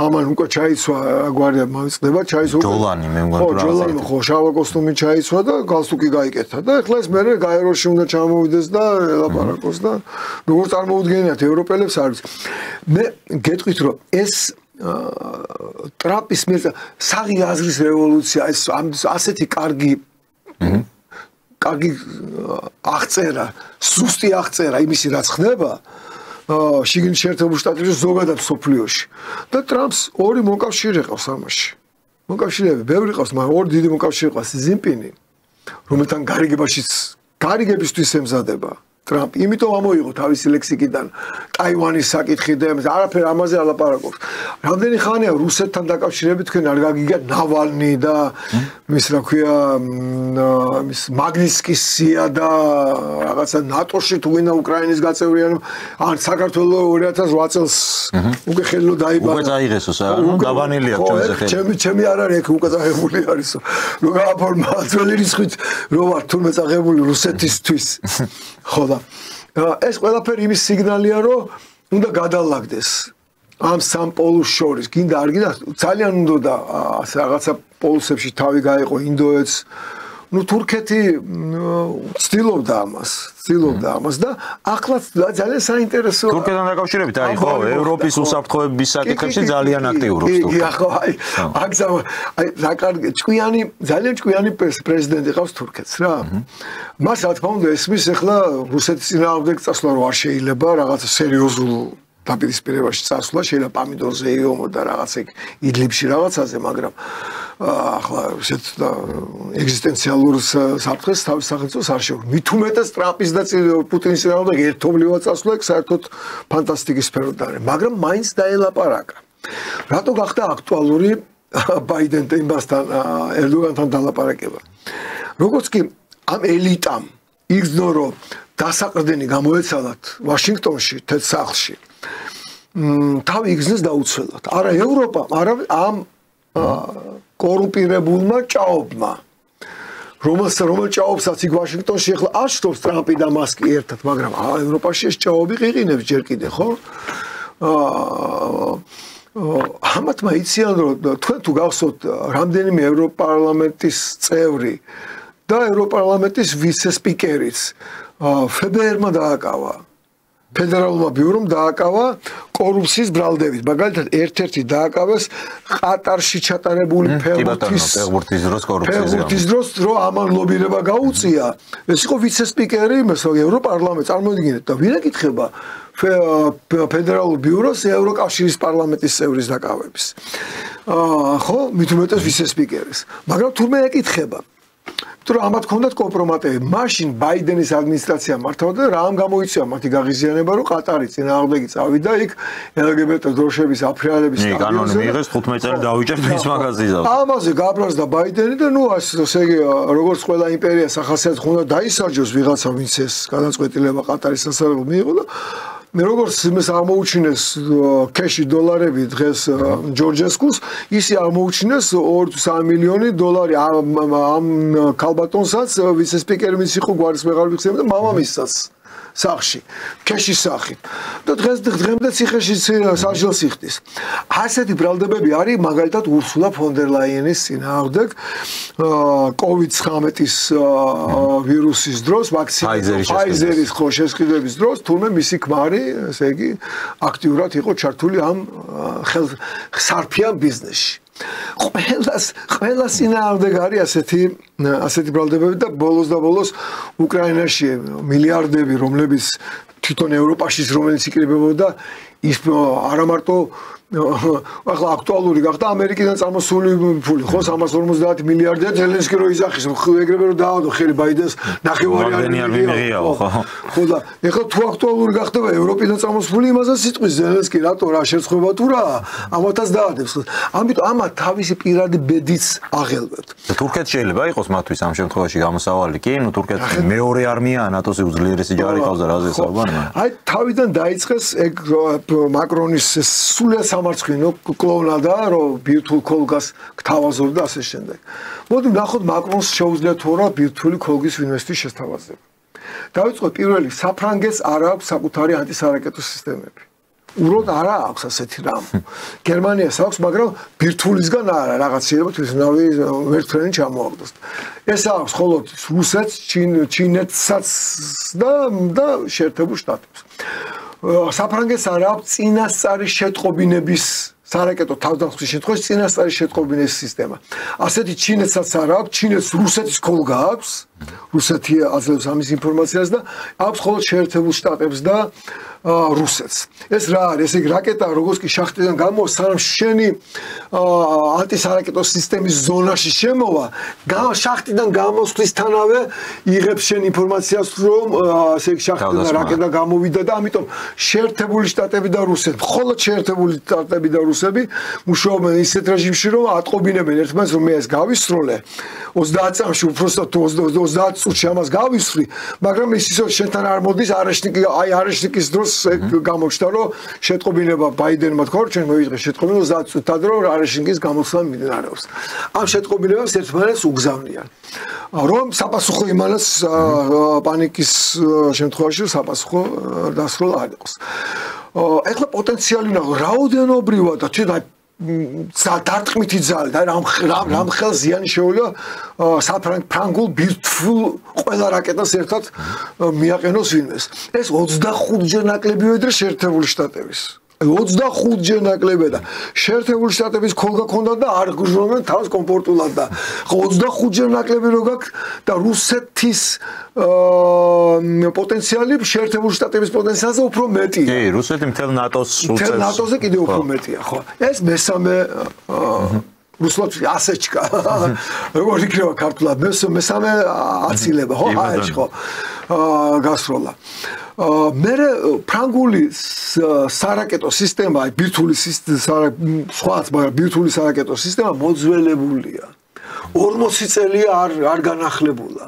ამან უკვე ჩაიცვა გვარია მოიწდება ჩაიცვა ჯოლანი მე მგონი ჯოლანი ხო შავა კოსტუმი ჩაიცვა და გალსტუკი გაიკეთა და ეხლა ეს მე გაეროში უნდა ჩამოვიდეს და ელაპარაკოს და როგორ წარმოუდგენიათ ევროპელებს არის მე გეტყვით რომ ეს ტრამპის მიერ საღი აზრის რევოლუცია ეს ასეთი კარგი კარგი აღწერა, სუსტი აღწერა იმისი რაც ხდება შიგნით შეერთებულ შტატებში ზოგადად სოფლიოში და ტრამპს ორი მოკავშირე ყავს ამაში. მოკავშირეები ბევრი ყავს, მაგრამ ორი დიდი მოკავშირე ყავს ზინპინი, რომელთან გარიგებისთვის ემზადება. ტრამპი, იმიტომ ამოიღო თავისი ლექსიკიდან ტაივანის საკითხი და არაფერ ამაზე არ ლაპარაკობს. რამდენი ხანია რუსეთთან დაკავშირებით თქვენ არ გაგიგეთ ნავალნი და მის რა ქვია მის მაგნიტსკის სია და რაღაცა ნატოში თუ გინდა უკრაინის გაწევრიანება ან საქართველოს 2008 წელს უკვე ხელო დაიბადა. უკვე წაიღესო სა, დაბანილი აქვს ჩვენზე ხელი. ჩემი არ არის უკვე წაღებული არისო. რო გააფორმა ძველი რისხვით რო ვარ თურმე წაღებული რუსეთისთვის. ხო და ეს ყველაფერი იმის სიგნალია, რომ უნდა გადალაგდეს ამ სამ პოლუს შორის. გინდა არ გინდა ძალიან უნდა რაღაცა პოლუსებში თავი გაიყო ინდოეთს. ნუ თურქეთი ცდილობდა ამას და ახლაც ძალიან საინტერესოა. თურქეთთან დაკავშირებით აი ხო, ევროპის უსაფრთხოების საკითხებში ძალიან აქტიურობს თურქეთი. ხო, აი ძალიან ჭკვიანი პრეზიდენტი ყავს თურქეთს რა. მას რა თქმა უნდა ესმის ახლა რუსეთის წინააღმდეგ წასვლა რო არ შეიძლება რაღაცა სერიოზულ დაპირისპირებაში წასვლა, შეიძლება პამიდორზე იომო და რაღაც ეგ იდლიბში რაღაცაზე, მაგრამ ახლა ესეთ ეგზისტენციალურ საფრთხეს თავის სახელმწიფოს არ შეუძლია. მით უმეტეს ტრამპის და პუტინის წინააღმდეგ ერთობლივად წასვლა ეგ საერთოდ ფანტასტიკის სფეროდაა, მაგრამ მაინც დაელაპარაკა. რატო გახდა აქტუალური ბაიდენთან ერდოგანთან დალაპარაკება? როგორც კი ამ ელიტამ იგრძნო რომ დასაყრდენი გამოეცალათ ვაშინგტონში, თეთრ სახლში. თავი იგრძნეს დაუცველად. არა ევროპა, არა ამ კორუმპირებულმა ჭაობმა. რომელ ჭაობსაც იქ ვაშინგტონში ახლა აშრობს ტრამპი და მასკი ერთად, მაგრამ ევროპაში ეს ჭაობი ყიყინებს ჯერ კიდე, ხო? ამათმა იციან რომ თქვენ თუ გახსოვთ რამდენიმე ევროპარლამენტის წევრი და ევროპარლამენტის ვიცე-სპიკერიც ფებერმა დააკავა. ფედერალურმა ბიურომ დააკავა კორუფციის ბრალდებით. მაგალითად, ერთ-ერთი დააკავეს ყატარში ჩატარებული ფეხბურთის დროს, რომ ამან ლობირება გაუწია. ეს იყო ვიცე-სპიკერი ევროპარლამენტს, წარმოიდგინეთ და ვინ ეკითხება ფედერალურ ბიუროს ევროკავშირის პარლამენტის წევრის დაკავების. ხო, მით უმეტეს ვიცე-სპიკერის. მაგრამ თურმე ეკითხება რომ ამათ ჰქონდათ კომპრომატები. მაშინ ბაიდენის ადმინისტრაცია მართავდა და რამ გამოიწვია მათი გაღიზიანება, რომ ყატარი წინააღმდეგი წავიდა იქ LGBT დროშების აფრიალების კანონი მიიღეს 15 წელი დავიჭერთ მის მაგაზინზე. ამაზე გაბრაზდა ბაიდენი და ნუ ასე იგი როგორც ყველა იმპერიას ახასიათებს უნდა დაისარჯოს ვიღაცა ვინც ეს გადაწყვეტილება ყატარის სასარგებლო მიიღო და მე როგორც იმას აღმოუჩინეს კეში დოლარები დღეს ჯორჯესკუს, ისი აღმოუჩინეს 2-3 მილიონი დოლარი ამ ქალბატონსაც ვიცე-სპიკერი მის იყო გვარის ვეღარ ვიხსენებ და მამამისსაც სახში, კეშის სახით. და დღემდე ციხეში სასჯელს იხდის. ასეთი ბრალდებები არის მაგალითად ურსულა ფონ დერ ლაიენის წინააღმდეგ COVID-19-ის ვირუსის დროს, ფაიზერის შესყიდვების დროს, თურმე მისი ქმარი, ესე იგი, აქტიურად იყო ჩართული ამ სარფიან ბიზნესში. ყველა წინააღმდეგ არის ასეთი ბრალდებები და ბოლოს უკრაინაში მილიარდები, რომლებიც თვითონ ევროპაში რომელიც იკრიბებოდა, ის არა მარტო ახლა აქტუალური გახდა ამერიკიდან წარმოსული ფული, ხო 350 მილიარდია ზელენსკი რო იძახის, ეგრევე რომ დაადო ხელი ბაიდენს ნახევარი არ მიიღიაო, ხო და ეხლა თუ აქტუალური გახდება ევროპიდან წარმოსული იმასაც სიტყვის ზელენსკი რატო რა შეცხება თუ რა ამათაც დაადებს. ამიტომ ამათ თავისი პირადი ბედიც აღელვებთ. თურქეთს შეიძლება იყოს მათთვის ამ შემთხვევაში გამოსავალი კი, ნუ თურქეთი მეორე არმიაა ნატოს უძლიერესი ჯარი ყავს და რაზე საუბარია. აი თავიდან დაიწყეს ეგ მაკრონის სულიერ სამარცხინო კლოუნადა, რომ ბირთვულ ქოლგას გთავაზობ და ასე შემდეგ. მოდი ნახოთ მაკრონს შეუძლია თუ რა ბირთვული ქოლგის ინვესტის შესთავაზება. დავიწყოთ პირველი, საფრანგეთს არ აქვს საკუთარი ანტისარაკეტო სისტემები. უროდ არა აქვს ასეთი რამ. გერმანიას აქვს, მაგრამ ბირთვულისგან არა, რაღაც შეიძლება თვითნავი ვერტფრენი ჩამოაგდოს. ეს აქვს მხოლოდ რუსეთს, ჩინეთსაც და შეერთებულ შტატებს. საფრანგეთს არ აქვს წინასწარი შეტყობინების სარაკეტო თავდასხმის შემთხვევაში წინასწარი შეტყობინების სისტემა. ასეთი ჩინეთსაც არ აქვს, ჩინეთს რუსეთის ქოლგა აქვს, რუსეთი აძლევს ამის ინფორმაციას და აქვს მხოლოდ შეერთებულ შტატებს და რუსეთს. ეს რა არის? ესე იგი რაკეტა როგორც კი შახტიდან გამოვა, სანამ შენი ანტისარაკეტო სისტემის ზონაში შემოვა, შახტიდან გამოსვლისთანავე იღებს შენ ინფორმაციას, რომ ესე იგი შახტიდან რაკეტა გამოვიდა და ამიტომ შეერთებული შტატები და რუსეთი, მხოლოდ შეერთებული შტატები და რუსები მუშაობენ ისეთ რეჟიმში, რომ ატყობინებენ ერთმანეთს, რომ მე ეს გავისროლე 30 წამში უბრალოდ 30 წუთში ამას გავისროლე, მაგრამ ის ისე შენთან არ მოდის არაშნიკის დროს გამოჩნდა, რომ შეტყობინება ბაიდენმა თქვა, რომ ჩვენ მოვიწყე შეტყობინება 30 წუთად, რომ არაშნიკის გამოსვლა მიმდინარეობს. ამ შეტყობინებას ერთმანეთს უგზავნიან. რომ საპასუხო იმანაც პანიკის შემთხვევაში sapasukho დასროლა არ იყოს. ეხლა პოტენციალი უნდა რაოდენობრივად და თვითონ დარტყმითი ძალა და რამ ხელ ზიანი შეუძლია საფრანგულ ბირთვულ ყველა რაკეტას ერთად მიაყენოს ვინმეს. ეს 25-ჯერ ნაკლები ვიდრე შეერთებული შტატების. 25-ჯერ ნაკლებია და შეერთებული შტატების ქოლგა ქონდა და არ გრძნობენ თავს კომფორტულად და 25-ჯერ ნაკლები რო გაქვს და რუსეთის პოტენციალი შეერთებული შტატების პოტენციალზე უფრო მეტია. კი, რუსეთი მთელ ნატოს სულწევს. მთელ ნატოზე კიდევ უფრო მეტია, ხო. ეს მესამე რუსლად ასეჩკა. როგორ იქნება ქართულად? მესამე აცილება, ხო? აეჩ ხო. გასროლა. მერე ფრანგული სარაკეტო სისტემა, ბირთვული სხვაც, მაგრამ ბირთვული სარაკეტო სისტემა მოძველებულია. 40 წელია არ განახლებულა.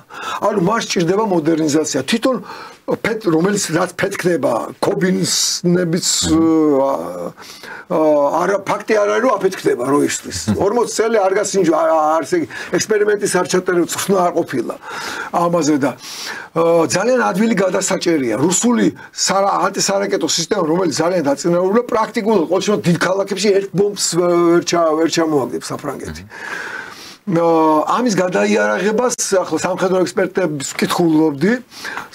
ანუ მას სჭირდება მოდერნიზაცია. თვითონ რომელიც რაც ფეთქდება, კობინსნებიც არა ფაქტი არ არის რომ აფეთქდება რო ისთვის. 40 წელი არ გასინჯო არც ექსპერიმენტის არ ჩატარებ წვნა არ ყოფილა. ამაზე და ძალიან ადვილი გადასაჭერია. რუსული ანტისარაკეტო სისტემა, რომელიც ძალიან დაწინაურებულია, პრაქტიკულად ყოველ შემთხვევაში დიდ ქალაქებში ერთ ბომბს ვერ ჩამოაგდებს საფრანგეთი. ამის გადაიარაღებას ახლა სამხედრო ექსპერტებს ვკითხულობდი.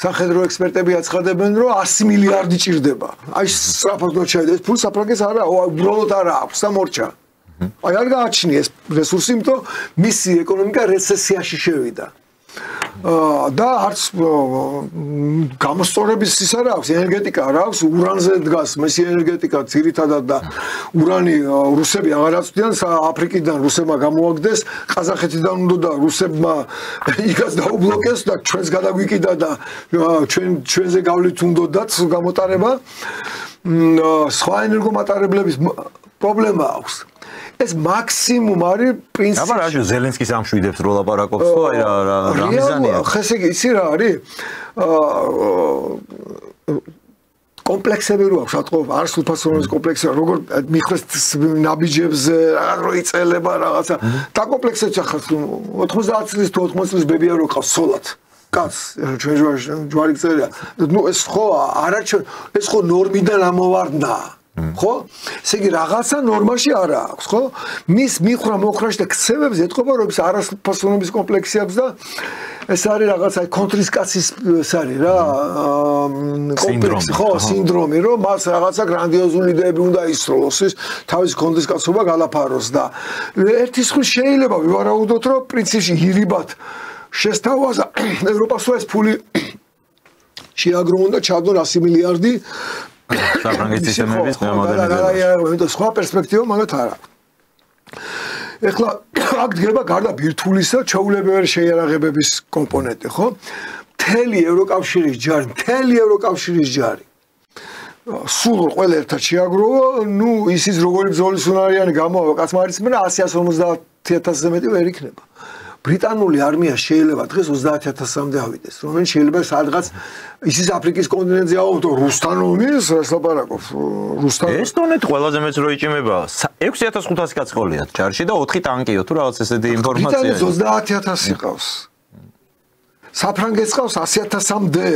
სამხედრო ექსპერტები აცხადებენ, რომ 100 მილიარდი ჭირდება. აი სწრაფად მოჩაიდეს ფულს საფრანგეთს არა, უბრალოდ არა აქვს და მორჩა. აი არ გააჩნია ეს რესურსი, იმიტომ მისი ეკონომიკა რეცესიაში შევიდა. და არც გამოსწორების ის არ აქვს, ენერგეტიკა არ აქვს, ურანზე დგას მისი ენერგეტიკა ძირითადად და ურანი რუსები აღარ აწვდიან აფრიკიდან რუსებმა გამოაგდეს, ყაზახეთიდან უნდა რუსებმა იქაც დაუბლოკეს და ჩვენს გადაგვიკიდა და ჩვენზე გავლით უნდათ გამოტარება. სხვა ენერგომატარებლების პრობლემა აქვს. ეს მაქსიმუმ არის პრინციპი. აბა რა ზელენსკის ამშვიდებს რო ლაპარაკობს თუ აი რა მიზანია? ხეს იგი იცი რა არის? კომპლექსები რო აქვს ატყობ არ სულფასონის კომპლექსი როგორ მიხვეს ნაბიჯებზე რაღაც რო იწელება რაღაცა და კომპლექსებს ახლა 90 წლის თუ 80 წლის ბებია რო ყავს სოლად კაც ჩვენ ჯვარი წერია ნუ ეს ხო არა ეს ხო ნორმიდან ამოვარდნა ხო? ესე იგი რაღაცა ნორმაში არ აქვს, ხო? მის მიხვრა მოხრაში და ქცევებს ეთყობა რომ ის არასრულფასოვნების კომპლექსი აქვს და ეს არის რაღაცა კონტრისკაცის ეს არის რა კომპლექსი, ხო, სინდრომი, რომ მას რაღაცა გრანდიოზული იდეები უნდა ისროლოს, ის თავის კონტრისკაცობა გალაფაროს და ერთის ხრი შეიძლება ვივარაუდოთ, რომ პრინციპში ირიბად შესთავაზა ევროპას ეს ფული შეაგროვონ და ჩადონ 100 მილიარდი საფრანგეთის სისტემების მოდერნიზება. სხვა პერსპექტივა მაგათ არ აქვს. ეხლა აქ დგება გარდა ბირთვულისა ჩაულებრივი შეიარაღებების კომპონენტი, ხო? მთელი ევროკავშირის ჯარი. სულ ყველა ერთად შეაგროვა, ნუ ისიც როგორი ბრძოლის უნარიანი გამოვა, კაცმა არის მე 150,000-ზე მეტი ვერ იქნება. ბრიტანული არმია შეიძლება დღეს 30,000-მდე ავიდეს, რომელიც შეიძლება სადღაც ისიც აფრიკის კონტინენტზე ავადო რუსთან ომის ლაპარაკობს. ესტონეთი ყველაზე მეც რო იჭიმება 6500 კაცი ყოლიათ ჯარში და 4 ტანკიო თუ რაღაც ესეთი ინფორმაცია. ბრიტანეთს 30,000 ყავს. საფრანგეთს ყავს 100,000-მდე.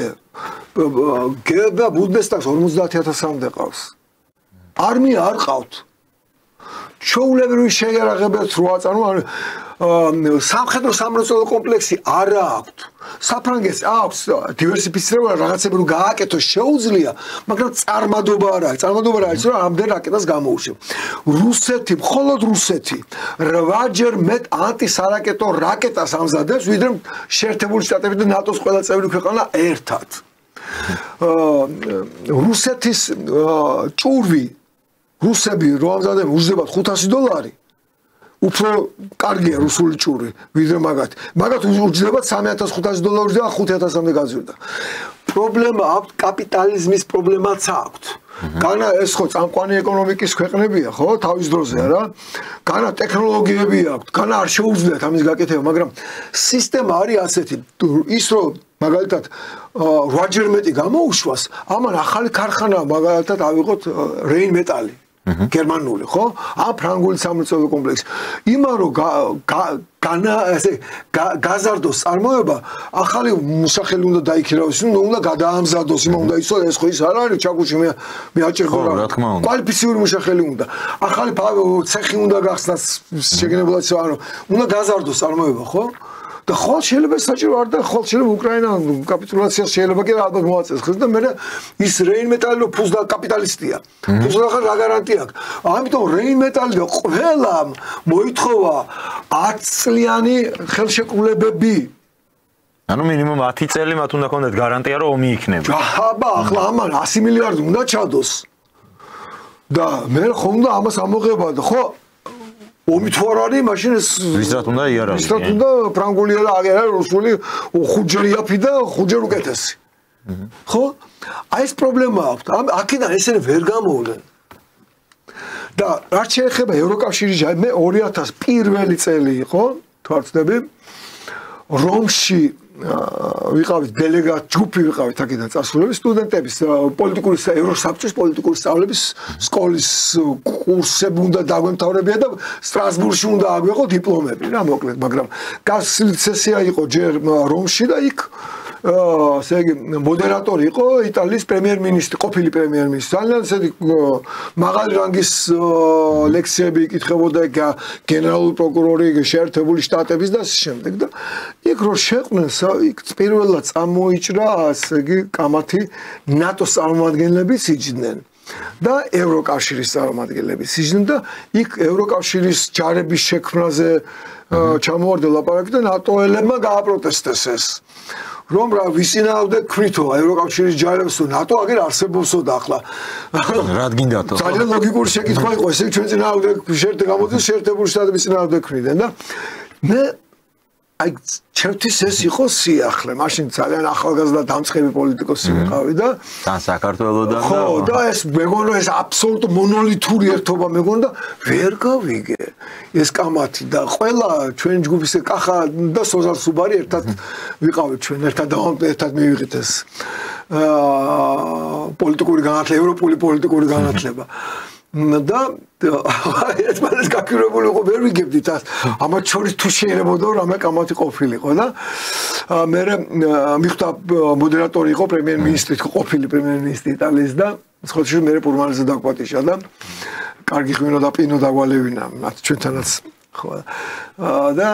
გერბა ბუნდესტაგს 50,000-მდე ყავს. არმია არ ყავთ. ჩაულებრივი შეიარაღებებს რო აწარმოებენ სამხედრო სამრეწველო კომპლექსი არ აქვს. საფრანგეთს აქვს დივერსიფიცირება რაღაცები რომ გააკეთოს შეუძლია, მაგრამ წარმადობა არ აქვს. წარმადობა რა არის, რომ ამდენ რაკეტას გამოუშვებ. რუსეთი, მხოლოდ რუსეთი 8-ჯერ მეტ ანტისარაკეტო რაკეტას ამზადებს, ვიდრე შეერთებული შტატები და ნატოს ყველა წევრი ქვეყანა ერთად. რუსეთის ჭურვი რუსები რომ ამზადებენ უძლებათ $500 უფრო კარგია რუსული ჭური ვიდრე მაგათ უძლებათ $3500 და $5000-მდე გაზრდა პრობლემა აქვს კაპიტალიზმის პრობლემაც აქვს განა ეს ხო წამყვანი ეკონომიკის ქვეყნებია ხო თავის დროზე არა განა ტექნოლოგიები აქვს განა არ შეუძლიათ ამის გაკეთება მაგრამ სისტემა არის ასეთი ის რომ მაგალითად 8-ჯერ მეტი გამოუშვას ამან ახალი ქარხანა მაგალითად ავიღოთ რეინ მეტალი გერმანული ხო ამ ფრანგული სამრეწველო კომპლექსი იმან რომ განა ესე გაზარდოს წარმოება ახალი მოსახელი უნდა დაიქირავოს უნდა გადაამზადოს იმ უნდა ისო ეს ხო ის არ არის ჩაგუში მე აჭირხო რა კვალიფიციური მოსახელი უნდა ახალი ცეხი უნდა გახსნას შეგნებულად ანუ უნდა გაზარდოს წარმოება ხო და ხოლ შეიძლება საჭირო არ და ხოლ შეიძლება უკრაინა კაპიტულაციას შეიძლება კი ალბათ მოაწეს ხო და მე ის რეინ მეტალი რო ფულს და კაპიტალისტია ფულს ახლა რა გარანტია აქვს ამიტომ რეინ მეტალი და ყველა მოითხოვა 10 წლიანი ხელშეკრულებები ანუ მინიმუმ 10 წელი მათ უნდა ქონდეთ გარანტია რომ ომი იქნება აბა ახლა ამან 100 მილიარდი უნდა ჩადოს და მე ხომ და ამას ამოღება და ხო ომი თუ არ არის მაშინ ეს ვისრათ უნდა იარაღი ვისრათ უნდა ფრანგული და აგერა რუსული 5-ჯერ იაფი და 5-ჯერ უკეთესი ხო აი ეს პრობლემა აქვს აქედან ესენი ვერ გამოვლენ და რაც შეეხება ევროკავშირის მე 2000 პირველი წელი იყო თუ არ ვცდები რომში ვიყავით დელეგატ ჯგუფი ვიყავით აქედან წასულები სტუდენტების პოლიტიკური ევროსაბჭოს პოლიტიკური სწავლების სკოლის კურსები უნდა დაგვემთავრებია და სტრასბურგში უნდა აგვეყო დიპლომები რა მოკლედ მაგრამ გასული სესია იყო ჯერ რომში და იქ ასე იგი მოდერატორი იყო იტალიის პრემიერ-მინისტრი ყოფილი პრემიერ-მინისტრი ძალიან ესეთი მაღალი რანგის ლექციები იკითხებოდა გენერალური პროკურორი შეერთებული შტატების და შემდეგ და იქ რო შეყვნენ იქ პირველად წამოიჭრა ასე იგი კამათი ნატოს წარმომადგენლები სიჯდნენ და ევროკავშირის წარმომადგენლები სიჯდნენ და იქ ევროკავშირის ჯარების შექმნაზე ჩამოვარდა ლაპარაკი და ნატოელებმა გააპროტესტეს ეს რომ რა ვისინავდე ქვითო ევროკავშირის ჯარებს თუ ნატო აგერ არსებობსო და ახლა რადგინდათო ძალიან ლოგიკური შეკითხვა იყო ესე ჩვენ წინააღმდეგ შეერთებული შტატების წინააღმდეგ ქრიდან და მე აი ჩემთვის ეს იყო სიახლე მაშინ ძალიან ახალგაზრდა დამწყები პოლიტიკოსი ვიყავი და საქართველოდან ხო და ეს მეგონა ეს აბსოლუტ მონოლითური ერთობა მეგონა და ვერ გავიგე ეს კამათი და ყველა ჩვენ ჯგუფის კახა და სოზარ სუბარი ერთად ვიყავით ჩვენ ერთად მივიღეთ ეს პოლიტიკური განათლება ევროპული პოლიტიკური განათლება და ერთმანეთს გაკირებული იყო ვერ ვიგებდით ამათ შორის თუ შეიძლებოდა რამე კამათი ყოფილიყო და მე მიხვდა მოდერატორი იყო პრემიერ-მინისტრი ყოფილი პრემიერ-მინისტრი იტალიის და სხვათა მე პურმანელზე დაგვატიშა და კარგი ღვინო და პინო დაგვალევინა მათ ჩვენთანაც ხო და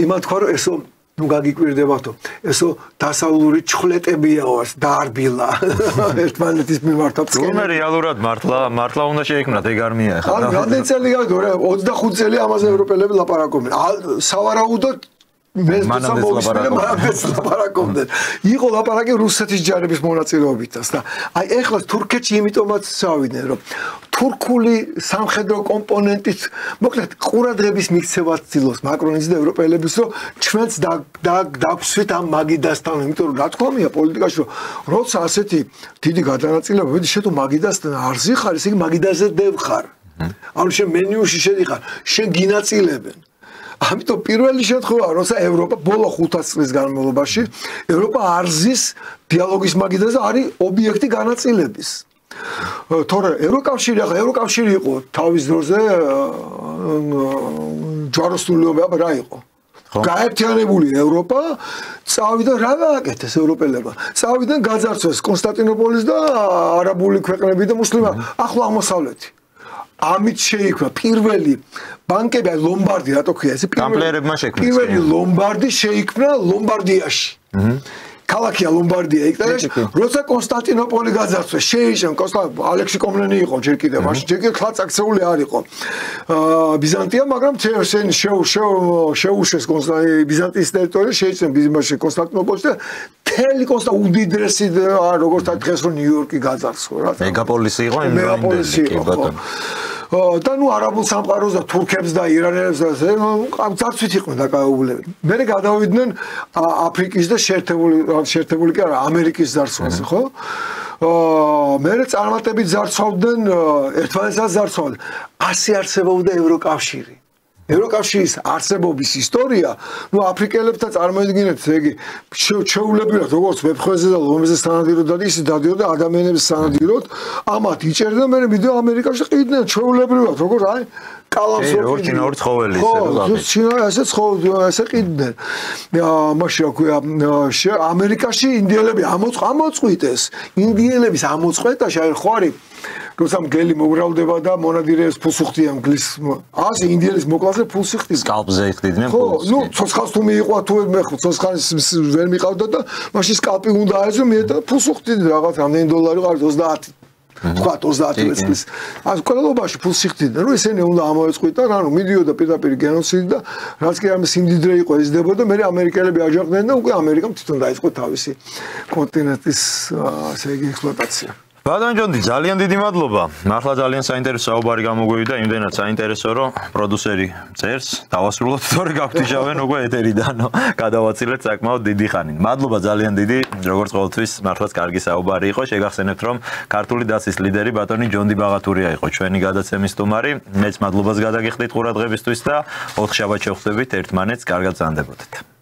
იმან თქვა რომ ესო ნუ გაგიკვირდებათო ესო დასავლური ჩხლეტებიაო დაარბილა ერთმანეთის მიმართ მე რეალურად მართლა უნდა შეიქმნათ ეგ არმია ახლა ან რამდენი წელი გავიდო 25 წელი ამაზე ევროპელები ლაპარაკობენ სავარაუდოდ მე ლაპარაკობდნენ იყო ლაპარაკი რუსეთის ჯარების მონაწილეობითაც და აი ეხლა თურქეთში იმიტომაც წავიდნენ რომ თურქული სამხედრო კომპონენტით მოკლედ ყურადღების მიქცევას ცდილობს მაკრონის და ევროპელების რომ ჩვენც დაგვსვით ამ მაგიდასთან იმიტომ რომ რა თქმა უნდა პოლიტიკაში რომ როცა ასეთი დიდი გადანაწილება ვედი შენ თუ მაგიდასთან არ ზიხარ ისე მაგიდაზე დევხარ ანუ შენ მენიუში შედიხარ შენ გინაწილებენ ამიტომ პირველი შემთხვევა როცა ევროპა ბოლო 500 წლის განმავლობაში ევროპა არ ზის დიალოგის მაგიდაზე არის ობიექტი განაწილების თორე ევროკავშირი იყო თავის დროზე ჯვაროსნულობა რა იყო გაერთიანებული ევროპა წავიდა რა გააკეთეს ევროპელებმა წავიდნენ გაძარცვეს კონსტანტინოპოლის და არაბული ქვეყნები და ახლო აღმოსავლეთი ამით შეიქმნა პირველი ბანკები ლომბარდი რატო ქვია ესე პირველი ლომბარდი შეიქმნა ლომბარდიაში ქალაქია ლომბარდია იტალიაში როცა კონსტანტინოპოლი გაძარცვეს შეიჭრა ალექსი კომნენი იყო ჯერ კიდევ მაშინ ჯერ კიდევ ხლაწაქცეული არ იყო ბიზანტია მაგრამ შეუშვეს ბიზანტიის ტერიტორია შეიჭრა კონსტანტინოპოლში და მთელი კონსტა უდიდრესი როგორც და დღეს რომ ნიუ-იორკი გაძარცვა რა. მეგაპოლისი იყო იმდენად კი ბატონო. და ნუ არაბულ სამყაროს და თურქებს და ირანელებს და ამ ძარცვით იყვნენ დაკავებულები. მე გადავიდნენ აფრიკის და შეერთებული კი არა ამერიკის ძარცვაზე, ხო? მე წარმატებით ძარცვავდნენ ერთმანეთსაც ძარცვავდნენ. ასე არსებობდა ევროკავშირი. ევროკავშირის არსებობის ისტორია, ნუ აფრიკელებთან წარმოედგინეთ, იგი ჩეულებრივად როგორც ვეფხვეზე და ლომზე სანადიროდ და ისე დადიოდა ადამიანების სანადიროდ, ამათ იჭერდნენ, მე მიდიო ამერიკაში ყიდნენ ჩეულებრივად, როგორც აი კალამს ორ ცხოველი ისე რა. ხო, ჩინა ასე ცხოველი ასე ყიდნენ. მაშინ რა ქვია, ამერიკაში ინდიელები ამოწყვიტეს. ინდიელების ამოწყვეტაში აი ხო არის როცა მგელი მოგრალდება და მონადირეებს ფულს უხდიან მგლის ასე ინდიელის მოკლაზე ფულს იხდიან სკალპზე იხდიდნენ ფულს ხო ნუ ცოცხალს თუ მიიყვა თუ მე ცოცხალს ვერ მიყავდა და მაშინ სკალპი უნდა აეძო მე და ფულს უხდიდნენ რაღაც ამდენი დოლარი ყავს 30 თქვა 30 წლის ასე ყველობაში ფულს იხდიდნენ რომ ესენი უნდა ამოეწყვიტან ანუ მიდიოდა პირდაპირ გენოციდი და რაც კი ამის იმდიდრე იყო ეზდებოდა მე ამერიკელები აჯანყდნენ და უკვე ამერიკამ თვითონ დაიწყო თავისი კონტინენტის ასე იგი ექსპლუატაცია ბატონ ჯონდი, ძალიან დიდი მადლობა. მართლა ძალიან საინტერესო საუბარი გამოგვივიდა, იმდენად საინტერესო, რომ პროდიუსერი წერს, დავასრულოთ, თორე გავთიშავენ უკვე ეთერიდან, გადავაცილეთ საკმაოდ დიდი ხანი. მადლობა ძალიან დიდი, როგორც ყოველთვის, მართლაც კარგი საუბარი იყო. შეგახსენებთ, რომ ქართული დაცვის ლიდერი ბატონი ჯონდი ბაღათურია იყო ჩვენი გადაცემის სტუმარი. მეც მადლობას გადაგიხდით ყურადღებისთვის და 4 შაბათს შევხვდებით ერთმანეთს, კარგად ზანდებოდეთ.